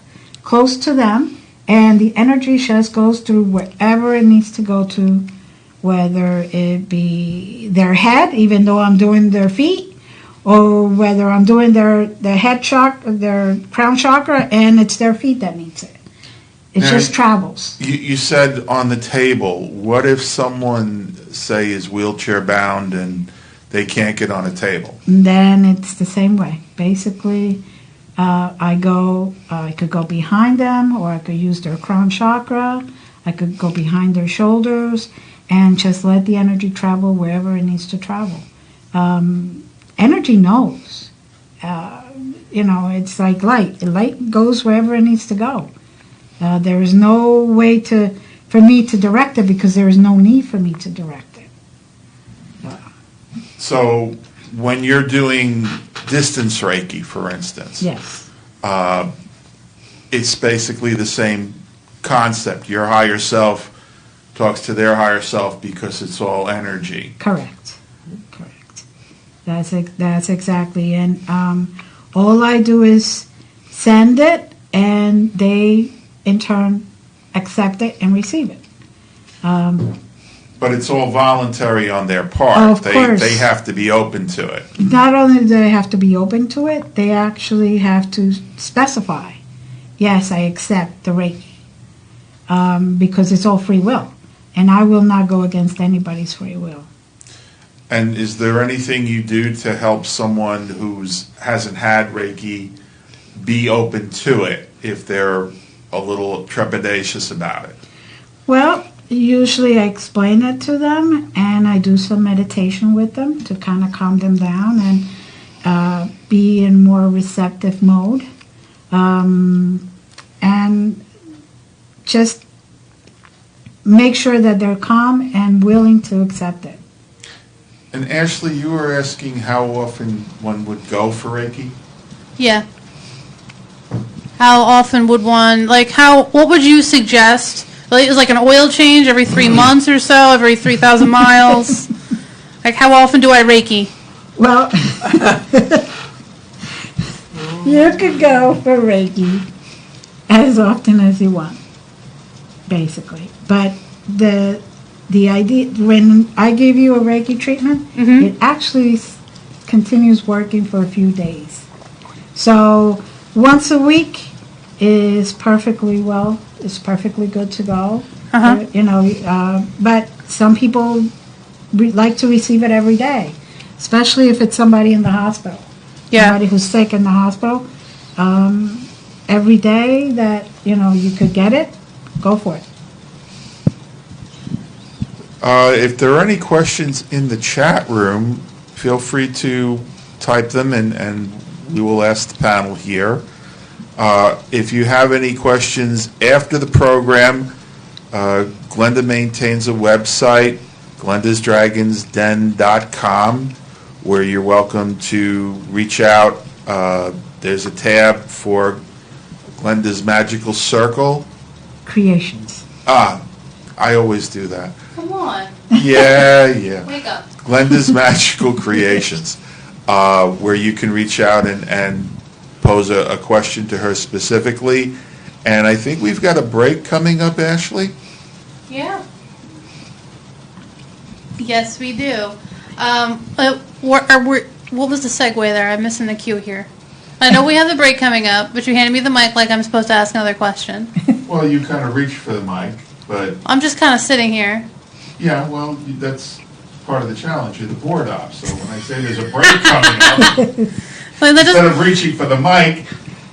S1: close to them, and the energy just goes through wherever it needs to go to, whether it be their head, even though I'm doing their feet, or whether I'm doing their head chakra, their crown chakra, and it's their feet that needs it. It just travels.
S18: You said on the table. What if someone, say, is wheelchair bound and they can't get on a table?
S1: Then it's the same way. Basically, I could go behind them, or I could use their crown chakra. I could go behind their shoulders and just let the energy travel wherever it needs to travel. Energy knows. It's like light. Light goes wherever it needs to go. There is no way for me to direct it, because there is no need for me to direct it.
S18: So when you're doing distance Reiki, for instance,
S1: yes,
S18: it's basically the same concept. Your higher self talks to their higher self because it's all energy.
S1: Correct. That's exactly. And all I do is send it, and they, in turn, accept it and receive it.
S18: But it's all voluntary on their part.
S1: Of course.
S18: They have to be open to it.
S1: Not only do they have to be open to it, they actually have to specify, yes, I accept the Reiki, because it's all free will, and I will not go against anybody's free will.
S18: And is there anything you do to help someone who hasn't had Reiki be open to it if they're a little trepidatious about it?
S1: Well, usually I explain it to them, and I do some meditation with them to kind of calm them down and be in more receptive mode, and just make sure that they're calm and willing to accept it.
S18: And Ashley, you were asking how often one would go for Reiki?
S19: Yeah. How often would one, what would you suggest? Like, is like an oil change every 3 months or so, every 3,000 miles? Like, how often do I Reiki?
S1: Well, you could go for Reiki as often as you want, basically. But the idea, when I give you a Reiki treatment, it actually continues working for a few days. So once a week is perfectly well. It's perfectly good to go. But some people like to receive it every day, especially if it's somebody in the hospital.
S19: Yeah.
S1: Somebody who's sick in the hospital. Every day that you could get it, go for it.
S18: If there are any questions in the chat room, feel free to type them, and we will ask the panel here. If you have any questions after the program, Glenda maintains a website, glendasdragonsden.com, where you're welcome to reach out. There's a tab for Glenda's Magical Circle.
S1: Creations.
S18: I always do that.
S19: Come on.
S18: Yeah.
S19: Wake up.
S18: Glenda's Magical Creations, where you can reach out and pose a question to her specifically. And I think we've got a break coming up, Ashley.
S19: Yeah. Yes, we do. What was the segue there? I'm missing the cue here. I know we have the break coming up, but you handed me the mic like I'm supposed to ask another question.
S18: Well, you kind of reached for the mic, but...
S19: I'm just kind of sitting here.
S18: Yeah, well, that's part of the challenge. You're the board op, so when I say there's a break coming up, instead of reaching for the mic,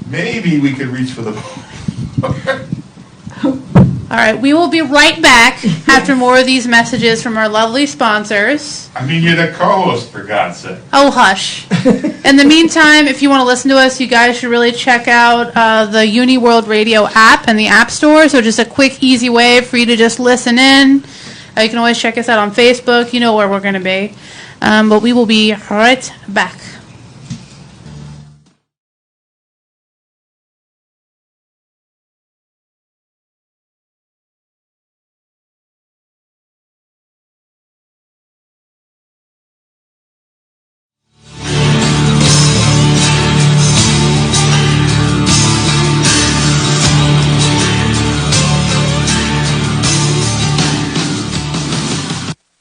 S18: maybe we could reach for the board.
S19: All right, we will be right back after more of these messages from our lovely sponsors.
S18: I mean, you're the co-host, for God's sake.
S19: Oh, hush. In the meantime, if you want to listen to us, you guys should really check out the UniWorld Radio app and the App Store. So just a quick, easy way for you to just listen in. You can always check us out on Facebook. You know where we're going to be. But we will be right back.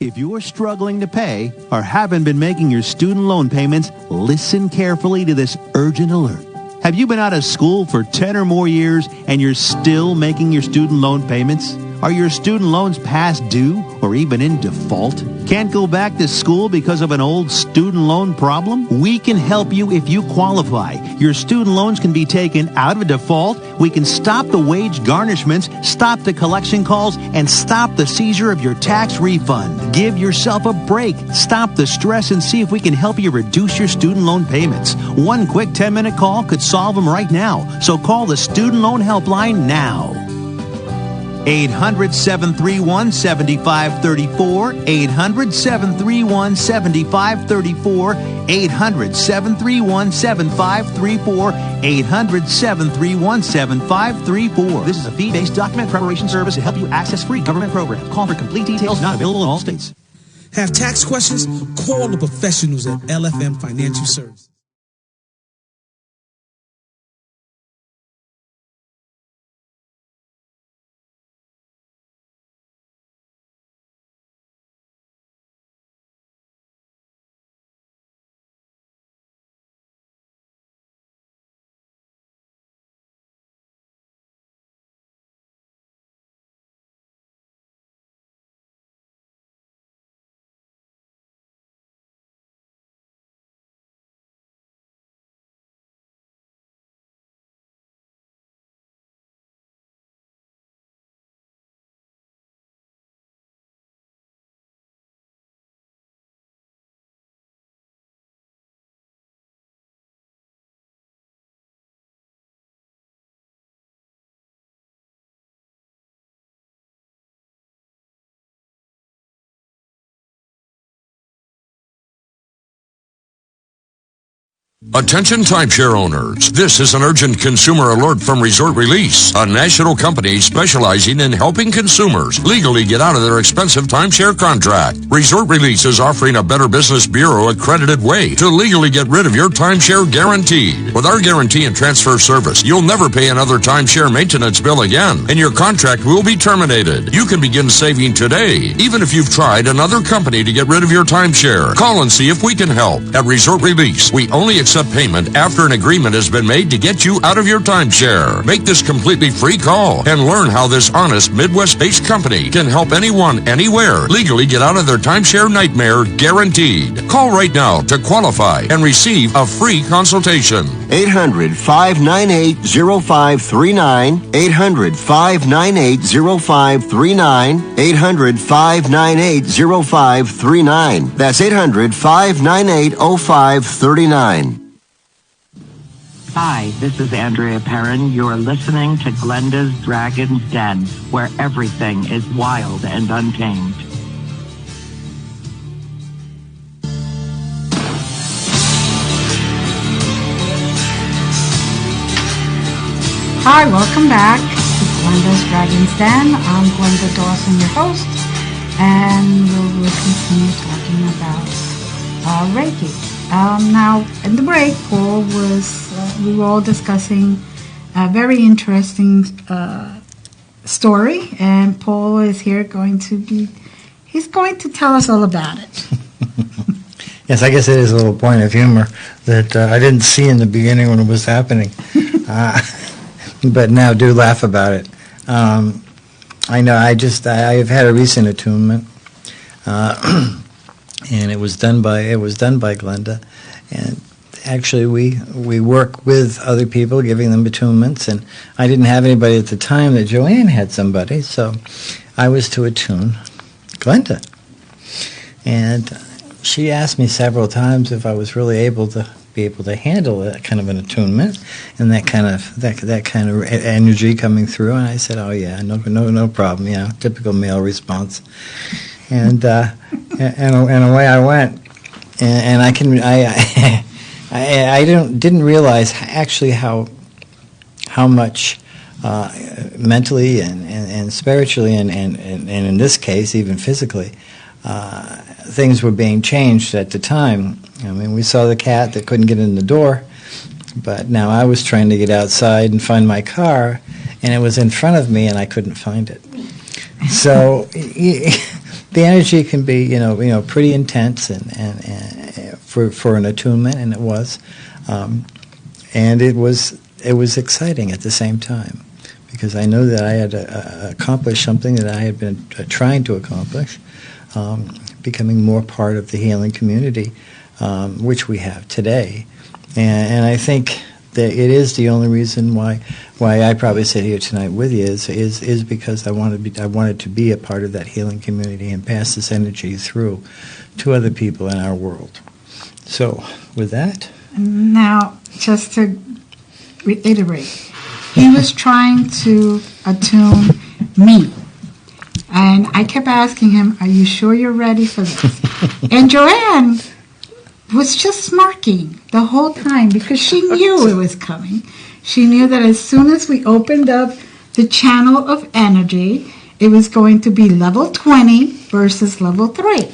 S16: If you're struggling to pay or haven't been making your student loan payments, listen carefully to this urgent alert. Have you been out of school for 10 or more years and you're still making your student loan payments? Are your student loans past due or even in default? Can't go back to school because of an old student loan problem? We can help you if you qualify. Your student loans can be taken out of default. We can stop the wage garnishments, stop the collection calls, and stop the seizure of your tax refund. Give yourself a break. Stop the stress and see if we can help you reduce your student loan payments. One quick 10-minute call could solve them right now. So call the Student Loan Helpline now. 800-731-7534, 800-731-7534, 800-731-7534, 800-731-7534. This is a fee-based document preparation service to help you access free government programs. Call for complete details, not available in all states.
S7: Have tax questions? Call the professionals at LFM Financial Services.
S6: Attention timeshare owners. This is an urgent consumer alert from Resort Release, a national company specializing in helping consumers legally get out of their expensive timeshare contract. Resort Release is offering a Better Business Bureau accredited way to legally get rid of your timeshare guaranteed. With our guarantee and transfer service, you'll never pay another timeshare maintenance bill again, and your contract will be terminated. You can begin saving today, even if you've tried another company to get rid of your timeshare. Call and see if we can help. At Resort Release, we only accept payment after an agreement has been made to get you out of your timeshare. Make this completely free call and learn how this honest Midwest-based company can help anyone, anywhere, legally get out of their timeshare nightmare guaranteed. Call right now to qualify and receive a free consultation.
S14: 800-598-0539. 800-598-0539. 800-598-0539. That's 800-598-0539.
S13: Hi, this is Andrea Perrin. You're listening to Glenda's Dragon's Den, where everything is wild and untamed.
S1: Hi, welcome back to Glenda's Dragon's Den. I'm Glenda Dawson, your host, and we'll continue talking about Reiki. Now, in the break, we were all discussing a very interesting story, and Paul is here he's going to tell us all about it.
S2: Yes, I guess it is a little point of humor that I didn't see in the beginning when it was happening, but now do laugh about it. I know I've had a recent attunement, and it was done by Glenda, and actually we work with other people, giving them attunements, and I didn't have anybody at the time that Joanne had somebody, so I was to attune Glenda, and she asked me several times if I was really able to handle that kind of an attunement and that kind of energy coming through, and I said, oh yeah, no problem, yeah, typical male response. And away I went, and I didn't realize actually how much mentally and spiritually and in this case even physically things were being changed at the time. I mean, we saw the cat that couldn't get in the door, but now I was trying to get outside and find my car, and it was in front of me and I couldn't find it. So the energy can be, pretty intense and for an attunement, and it was, and it was exciting at the same time, because I know that I had accomplished something that I had been trying to accomplish, becoming more part of the healing community, which we have today, and I think that it is the only reason why I probably sit here tonight with you is because I wanted to be a part of that healing community and pass this energy through to other people in our world. So with that,
S1: now just to reiterate, he was trying to attune me, and I kept asking him, "Are you sure you're ready for this?" And Joanne was just smirking the whole time because she knew it was coming. She knew that as soon as we opened up the channel of energy, it was going to be level 20 versus level 3.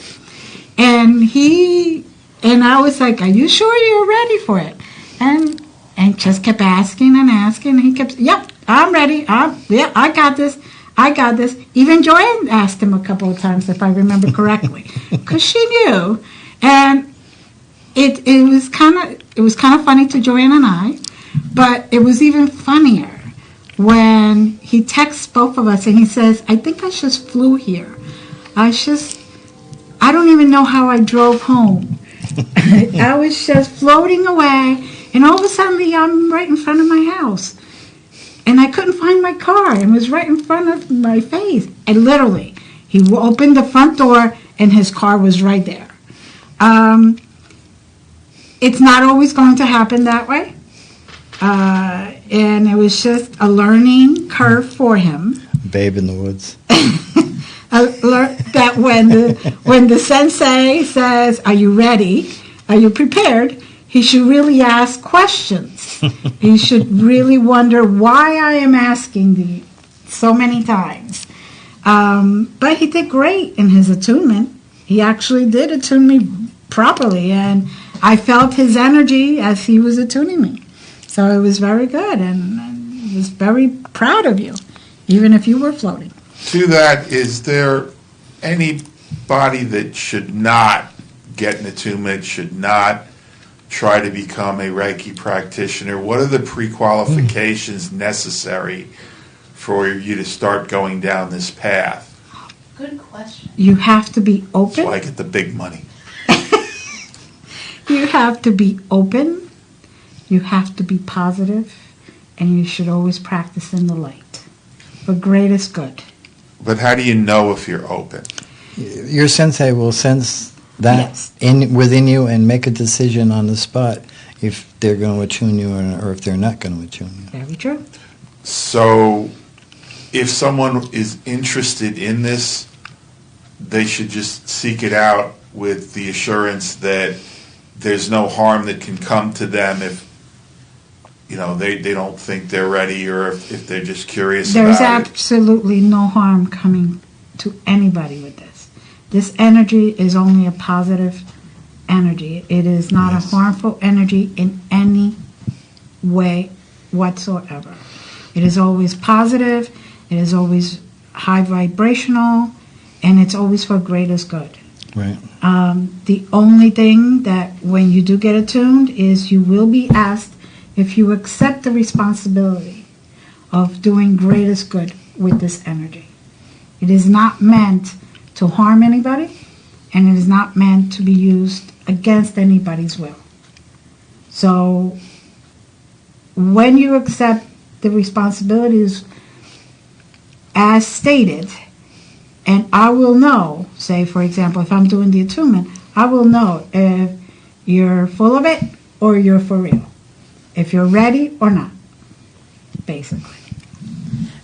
S1: And I was like, "Are you sure you're ready for it?" And just kept asking and asking. And he kept, "Yep, I'm ready. I got this. I got this." Even Joanne asked him a couple of times, if I remember correctly, because she knew. And it was kind of funny to Joanne and I, but it was even funnier when he texts both of us and he says, "I think I just flew here. I don't even know how I drove home. I was just floating away, and all of a sudden I'm right in front of my house, and I couldn't find my car, and it was right in front of my face." And literally, he opened the front door, and his car was right there. It's not always going to happen that way. And it was just a learning curve for him.
S2: Babe in the woods.
S1: That when the sensei says, "Are you ready? Are you prepared?" he should really ask questions. He should really wonder why I am asking so many times. But he did great in his attunement. He actually did attune me properly, and I felt his energy as he was attuning me. So it was very good, and I was very proud of you, even if you were floating.
S18: To that, is there anybody that should not get an attunement, should not try to become a Reiki practitioner? What are the pre-qualifications necessary for you to start going down this path?
S19: Good question.
S1: You have to be open.
S18: So I get the big money.
S1: You have to be open. You have to be positive, and you should always practice in the light for greatest good.
S18: But how do you know if you're open?
S2: Your sensei will sense that within you and make a decision on the spot if they're going to attune you or if they're not going to attune you.
S1: Very true.
S18: So if someone is interested in this, they should just seek it out with the assurance that there's no harm that can come to them if they don't think they're ready, or if they're just curious
S1: There's
S18: about it.
S1: absolutely no harm coming to anybody with this. This energy is only a positive energy. It is not a harmful energy in any way whatsoever. It is always positive, it is always high vibrational, and it's always for greatest good.
S2: Right.
S1: The only thing that when you do get attuned is you will be asked if you accept the responsibility of doing greatest good with this energy. It is not meant to harm anybody, and it is not meant to be used against anybody's will. So when you accept the responsibilities as stated, and I will know, say for example, if I'm doing the attunement, I will know if you're full of it or you're for real. If you're ready or not, basically.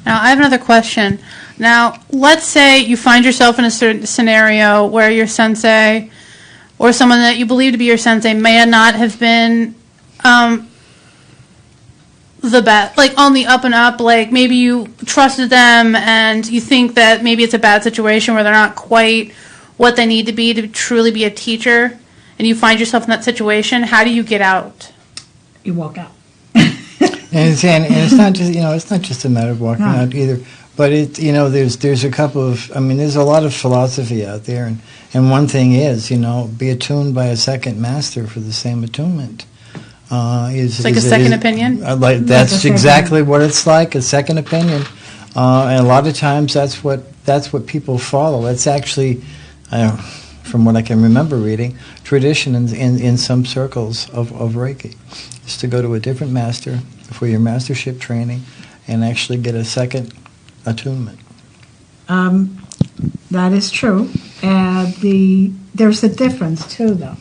S19: Now, I have another question. Now, let's say you find yourself in a certain scenario where your sensei or someone that you believe to be your sensei may not have been the best, like on the up and up, like maybe you trusted them and you think that maybe it's a bad situation where they're not quite what they need to be to truly be a teacher, and you find yourself in that situation. How do you get out?
S1: You walk out.
S2: And it's not just it's not just a matter of walking out either. But there's a couple of there's a lot of philosophy out there, and one thing is be attuned by a second master for the same attunement.
S19: It's like a second opinion.
S2: That's exactly what it's like, a second opinion, and a lot of times that's what people follow. That's actually, from what I can remember reading, tradition in some circles of Reiki, is to go to a different master for your mastership training and actually get a second attunement.
S1: That is true. There's a difference too, though.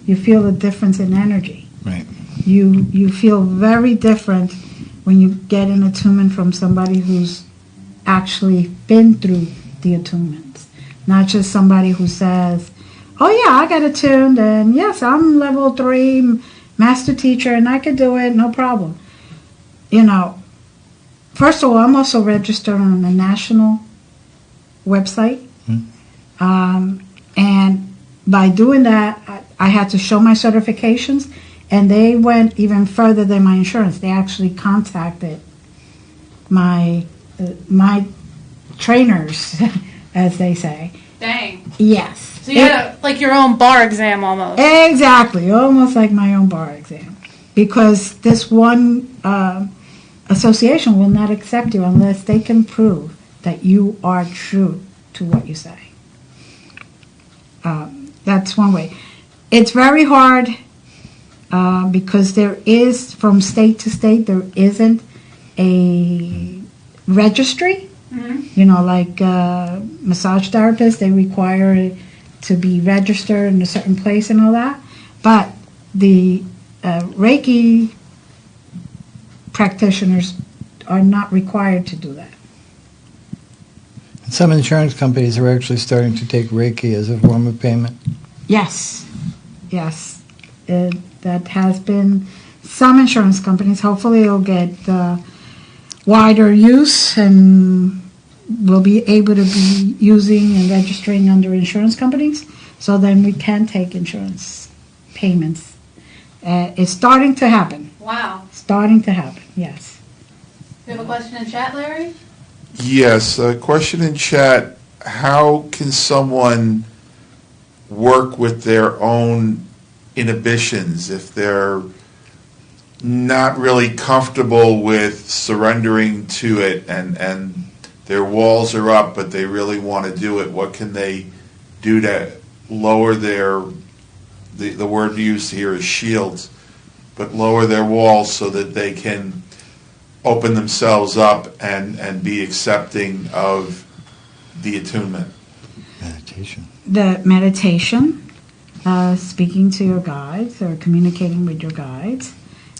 S1: You feel a difference in energy.
S2: Right.
S1: You feel very different when you get an attunement from somebody who's actually been through the attunements, not just somebody who says, "Oh yeah, I got attuned, and yes, I'm level 3 master teacher, and I could do it, no problem." First of all, I'm also registered on the national website, and by doing that, I had to show my certifications. And they went even further than my insurance. They actually contacted my trainers, as they say.
S19: Dang.
S1: Yes.
S19: So you had like your own bar exam almost.
S1: Exactly, almost like my own bar exam. Because this one association will not accept you unless they can prove that you are true to what you say. That's one way. It's very hard. Because there is, from state to state, there isn't a registry. Mm-hmm. Like massage therapists, they require to be registered in a certain place and all that. But the Reiki practitioners are not required to do that.
S2: Some insurance companies are actually starting to take Reiki as a form of payment.
S1: Yes. that has been some insurance companies. Hopefully it'll get wider use and we'll be able to be using and registering under insurance companies, so then we can take insurance payments. It's starting to happen.
S19: Wow.
S1: Starting to happen, yes.
S19: We have a question in chat, Larry?
S18: Yes, a question in chat. How can someone work with their own inhibitions if they're not really comfortable with surrendering to it and their walls are up but they really want to do it? What can they do to lower the word used here is shields, but lower their walls so that they can open themselves up and be accepting of the attunement?
S2: Meditation.
S1: The meditation, speaking to your guides or communicating with your guides.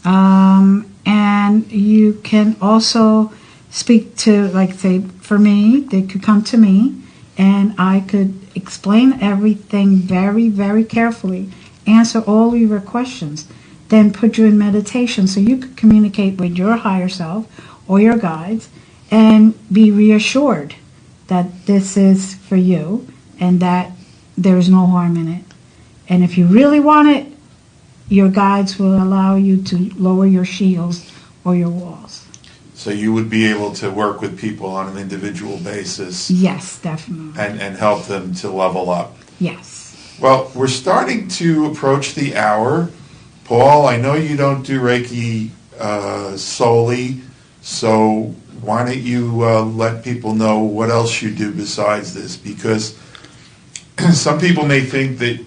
S1: And you can also speak to, like, say, for me, they could come to me and I could explain everything very, very carefully, answer all your questions, then put you in meditation so you could communicate with your higher self or your guides and be reassured that this is for you and that there's no harm in it. And if you really want it, your guides will allow you to lower your shields or your walls.
S18: So you would be able to work with people on an individual basis.
S1: Yes, definitely.
S18: And help them to level up.
S1: Yes.
S18: Well, we're starting to approach the hour. Paul, I know you don't do Reiki solely, so why don't you let people know what else you do besides this? Because some people may think that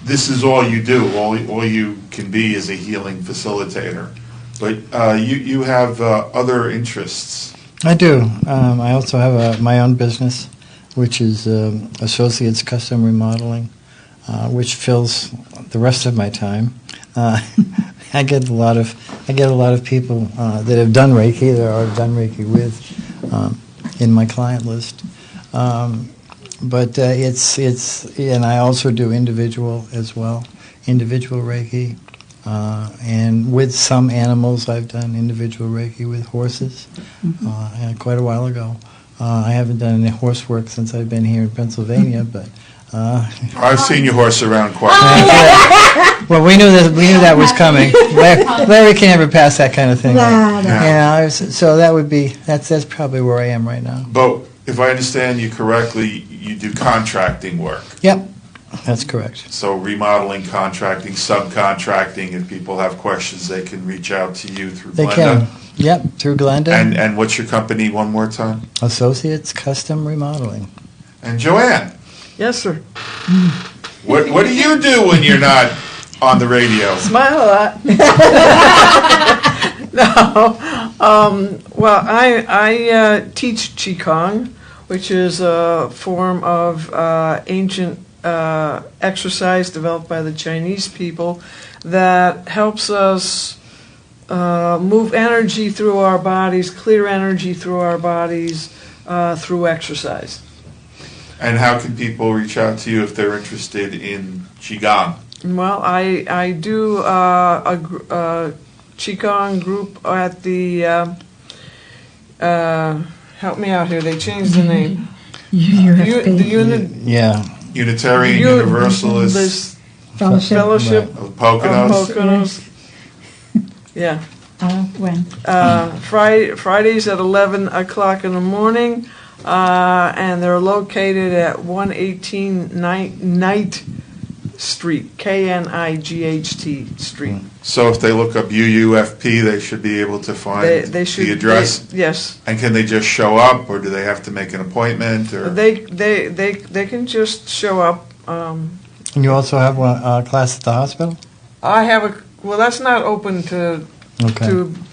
S18: this is all you do, all you can be is a healing facilitator. But you have other interests.
S2: I do. I also have my own business, which is Associates Custom Remodeling, which fills the rest of my time. I get a lot of people that have done Reiki, that I've done Reiki with, in my client list. But and I also do individual as well, individual Reiki. And with some animals, I've done individual Reiki with horses quite a while ago. I haven't done any horse work since I've been here in Pennsylvania, but
S18: I've seen your horse around quite a bit.
S2: Well, we knew that was coming. Larry can never pass that kind of thing.
S1: No.
S2: So that's probably where I am right now.
S18: But if I understand you correctly, you do contracting work.
S2: Yep. That's correct.
S18: So remodeling, contracting, subcontracting, if people have questions, they can reach out to you through
S2: They
S18: Glenda.
S2: can. Yep, through Glenda.
S18: And what's your company one more time?
S2: Associates Custom Remodeling.
S18: And Joanne,
S3: Yes, sir.
S18: what do you do when you're not on the radio?
S3: Smile a lot. No. Well, I teach Qigong, which is a form of ancient exercise developed by the Chinese people that helps us move energy through our bodies, clear energy through our bodies through exercise.
S18: And how can people reach out to you if they're interested in Qigong?
S3: Well, I do a Qigong group at the, help me out here, they changed the name.
S18: Unitarian Universalist
S3: Fellowship
S18: of Poconos.
S3: Yeah.
S1: When?
S3: Fridays at 11 o'clock in the morning, and they're located at 118 Knight Street, Knight Street.
S18: So if they look up UUFP, they should be able to find the address?
S3: Yes.
S18: And can they just show up, or do they have to make an appointment? Or
S3: They can just show up.
S2: And you also have a class at the hospital?
S3: I have well, that's not open to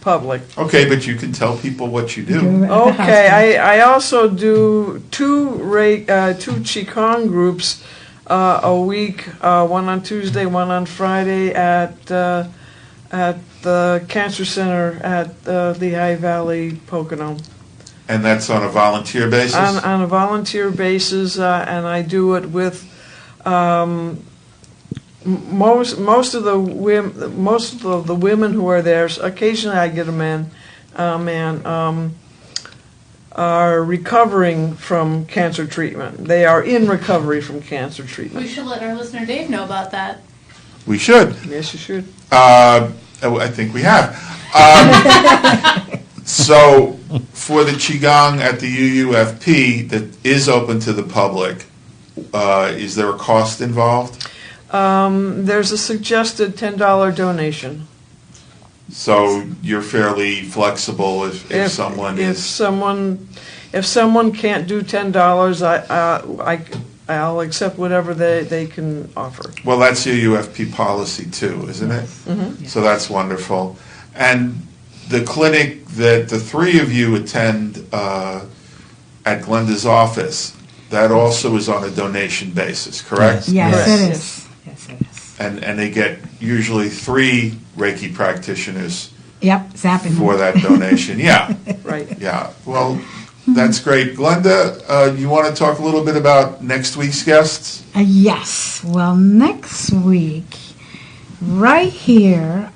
S3: public.
S18: Okay, but you can tell people what you do.
S3: Okay, I also do two Qigong groups a week, one on Tuesday, one on Friday at the Cancer Center at the Lehigh Valley, Pocono.
S18: And that's on a volunteer basis?
S3: On a volunteer basis, and I do it with most of the women who are there, occasionally I get a man, are recovering from cancer treatment. They are in recovery from cancer treatment.
S19: We should let our listener Dave know about that.
S18: We should.
S3: Yes, you should.
S18: I think we have. So, for the Qigong at the UUFP that is open to the public, is there a cost involved?
S3: There's a suggested $10 donation.
S18: So you're fairly flexible if someone
S3: if
S18: is...
S3: If someone can't do $10, I'll accept whatever they can offer.
S18: Well, that's your UFP policy too, isn't it?
S3: Mm-hmm.
S18: So that's wonderful. And the clinic that the three of you attend at Glenda's office, that also is on a donation basis, correct?
S1: Yes,
S3: Correct.
S1: it is. Yes, it is.
S18: And they get usually 3 Reiki practitioners
S1: Yep, zapping
S18: for that donation. Yeah.
S3: Right.
S18: Yeah. Well, that's great. Glenda, you want to talk a little bit about next week's guests?
S1: Yes. Well, next week, right here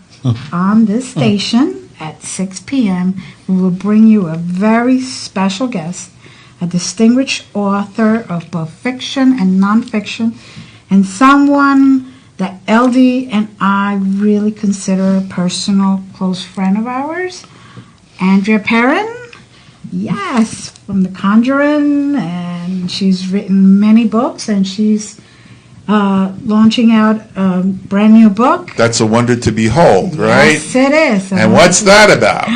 S1: on this station at 6 p.m., we will bring you a very special guest, a distinguished author of both fiction and nonfiction, and someone that LD and I really consider a personal close friend of ours, Andrea Perrin. Yes, from The Conjuring, and she's written many books, and she's launching out a brand new book.
S18: That's a wonder to behold, right?
S1: Yes, it is.
S18: And what's that about?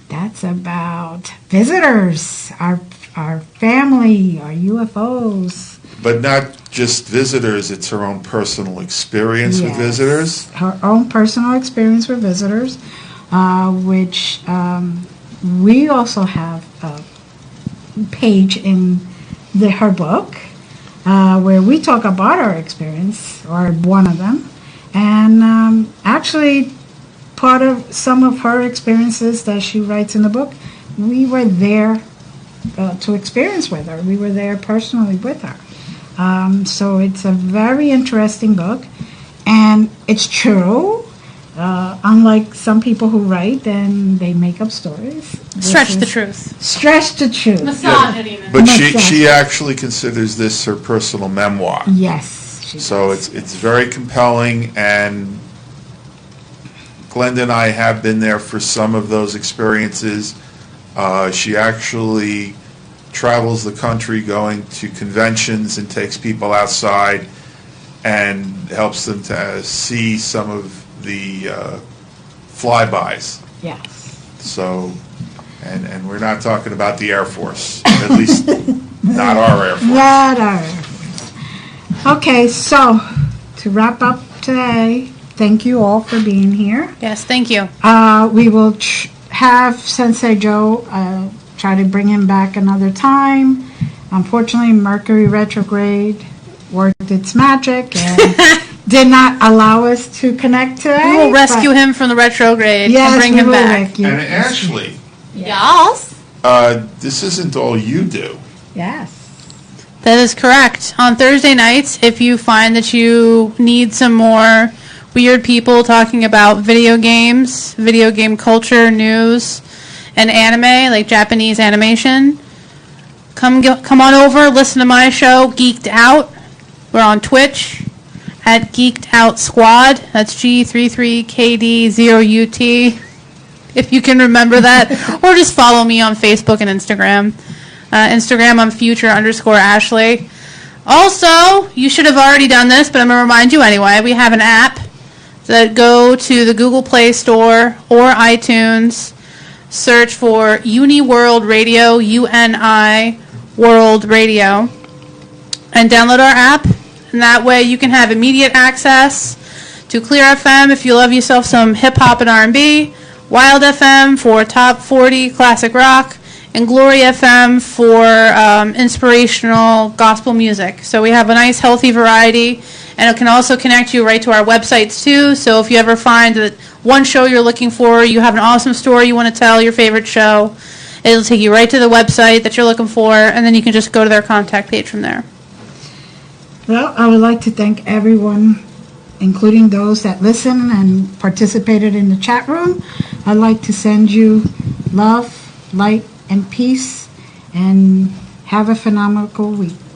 S1: That's about visitors, our family, our UFOs.
S18: But not just visitors, it's her own personal experience with visitors.
S1: Her own personal experience with visitors, which we also have a page in her book where we talk about our experience, or one of them. And actually, part of some of her experiences that she writes in the book, we were there to experience with her. We were there personally with her. So it's a very interesting book, and it's true. Unlike some people who write and they make up stories.
S19: Stretch the truth.
S1: Stretch the truth.
S19: Massage it even.
S18: But she actually considers this her personal memoir.
S1: Yes.
S18: So it's very compelling, and Glenda and I have been there for some of those experiences. She actually travels the country going to conventions and takes people outside and helps them to see some of the flybys.
S1: Yes.
S18: So, and we're not talking about the Air Force, at least not our Air Force.
S1: Not our Air Force. Okay, so to wrap up today, thank you all for being here.
S19: Yes, thank you.
S1: We will have Sensei Joe try to bring him back another time. Unfortunately, Mercury retrograde worked its magic and did not allow us to connect today.
S19: We will rescue him from the retrograde and bring him back.
S18: And Ashley,
S19: Yes.
S18: this isn't all you do.
S1: Yes.
S19: That is correct. On Thursday nights, if you find that you need some more weird people talking about video games, video game culture, news, and anime, like Japanese animation, come on over, listen to my show, Geeked Out. We're on Twitch at Geeked Out Squad. That's G33KD0UT, if you can remember that. Or just follow me on Facebook and Instagram. Instagram, I'm future_Ashley. Also, you should have already done this, but I'm going to remind you anyway. We have an app that go to the Google Play Store or iTunes, search for UniWorld Radio, UNI World Radio, and download our app. And that way you can have immediate access to Clear FM if you love yourself some hip-hop and R&B, Wild FM for top 40 classic rock, and Glory FM for inspirational gospel music. So we have a nice healthy variety, and it can also connect you right to our websites too. So if you ever find that one show you're looking for, you have an awesome story you want to tell, your favorite show, it'll take you right to the website that you're looking for, and then you can just go to their contact page from there.
S1: Well, I would like to thank everyone including those that listen and participated in the chat room. I'd like to send you love, light, and peace, and have a phenomenal week.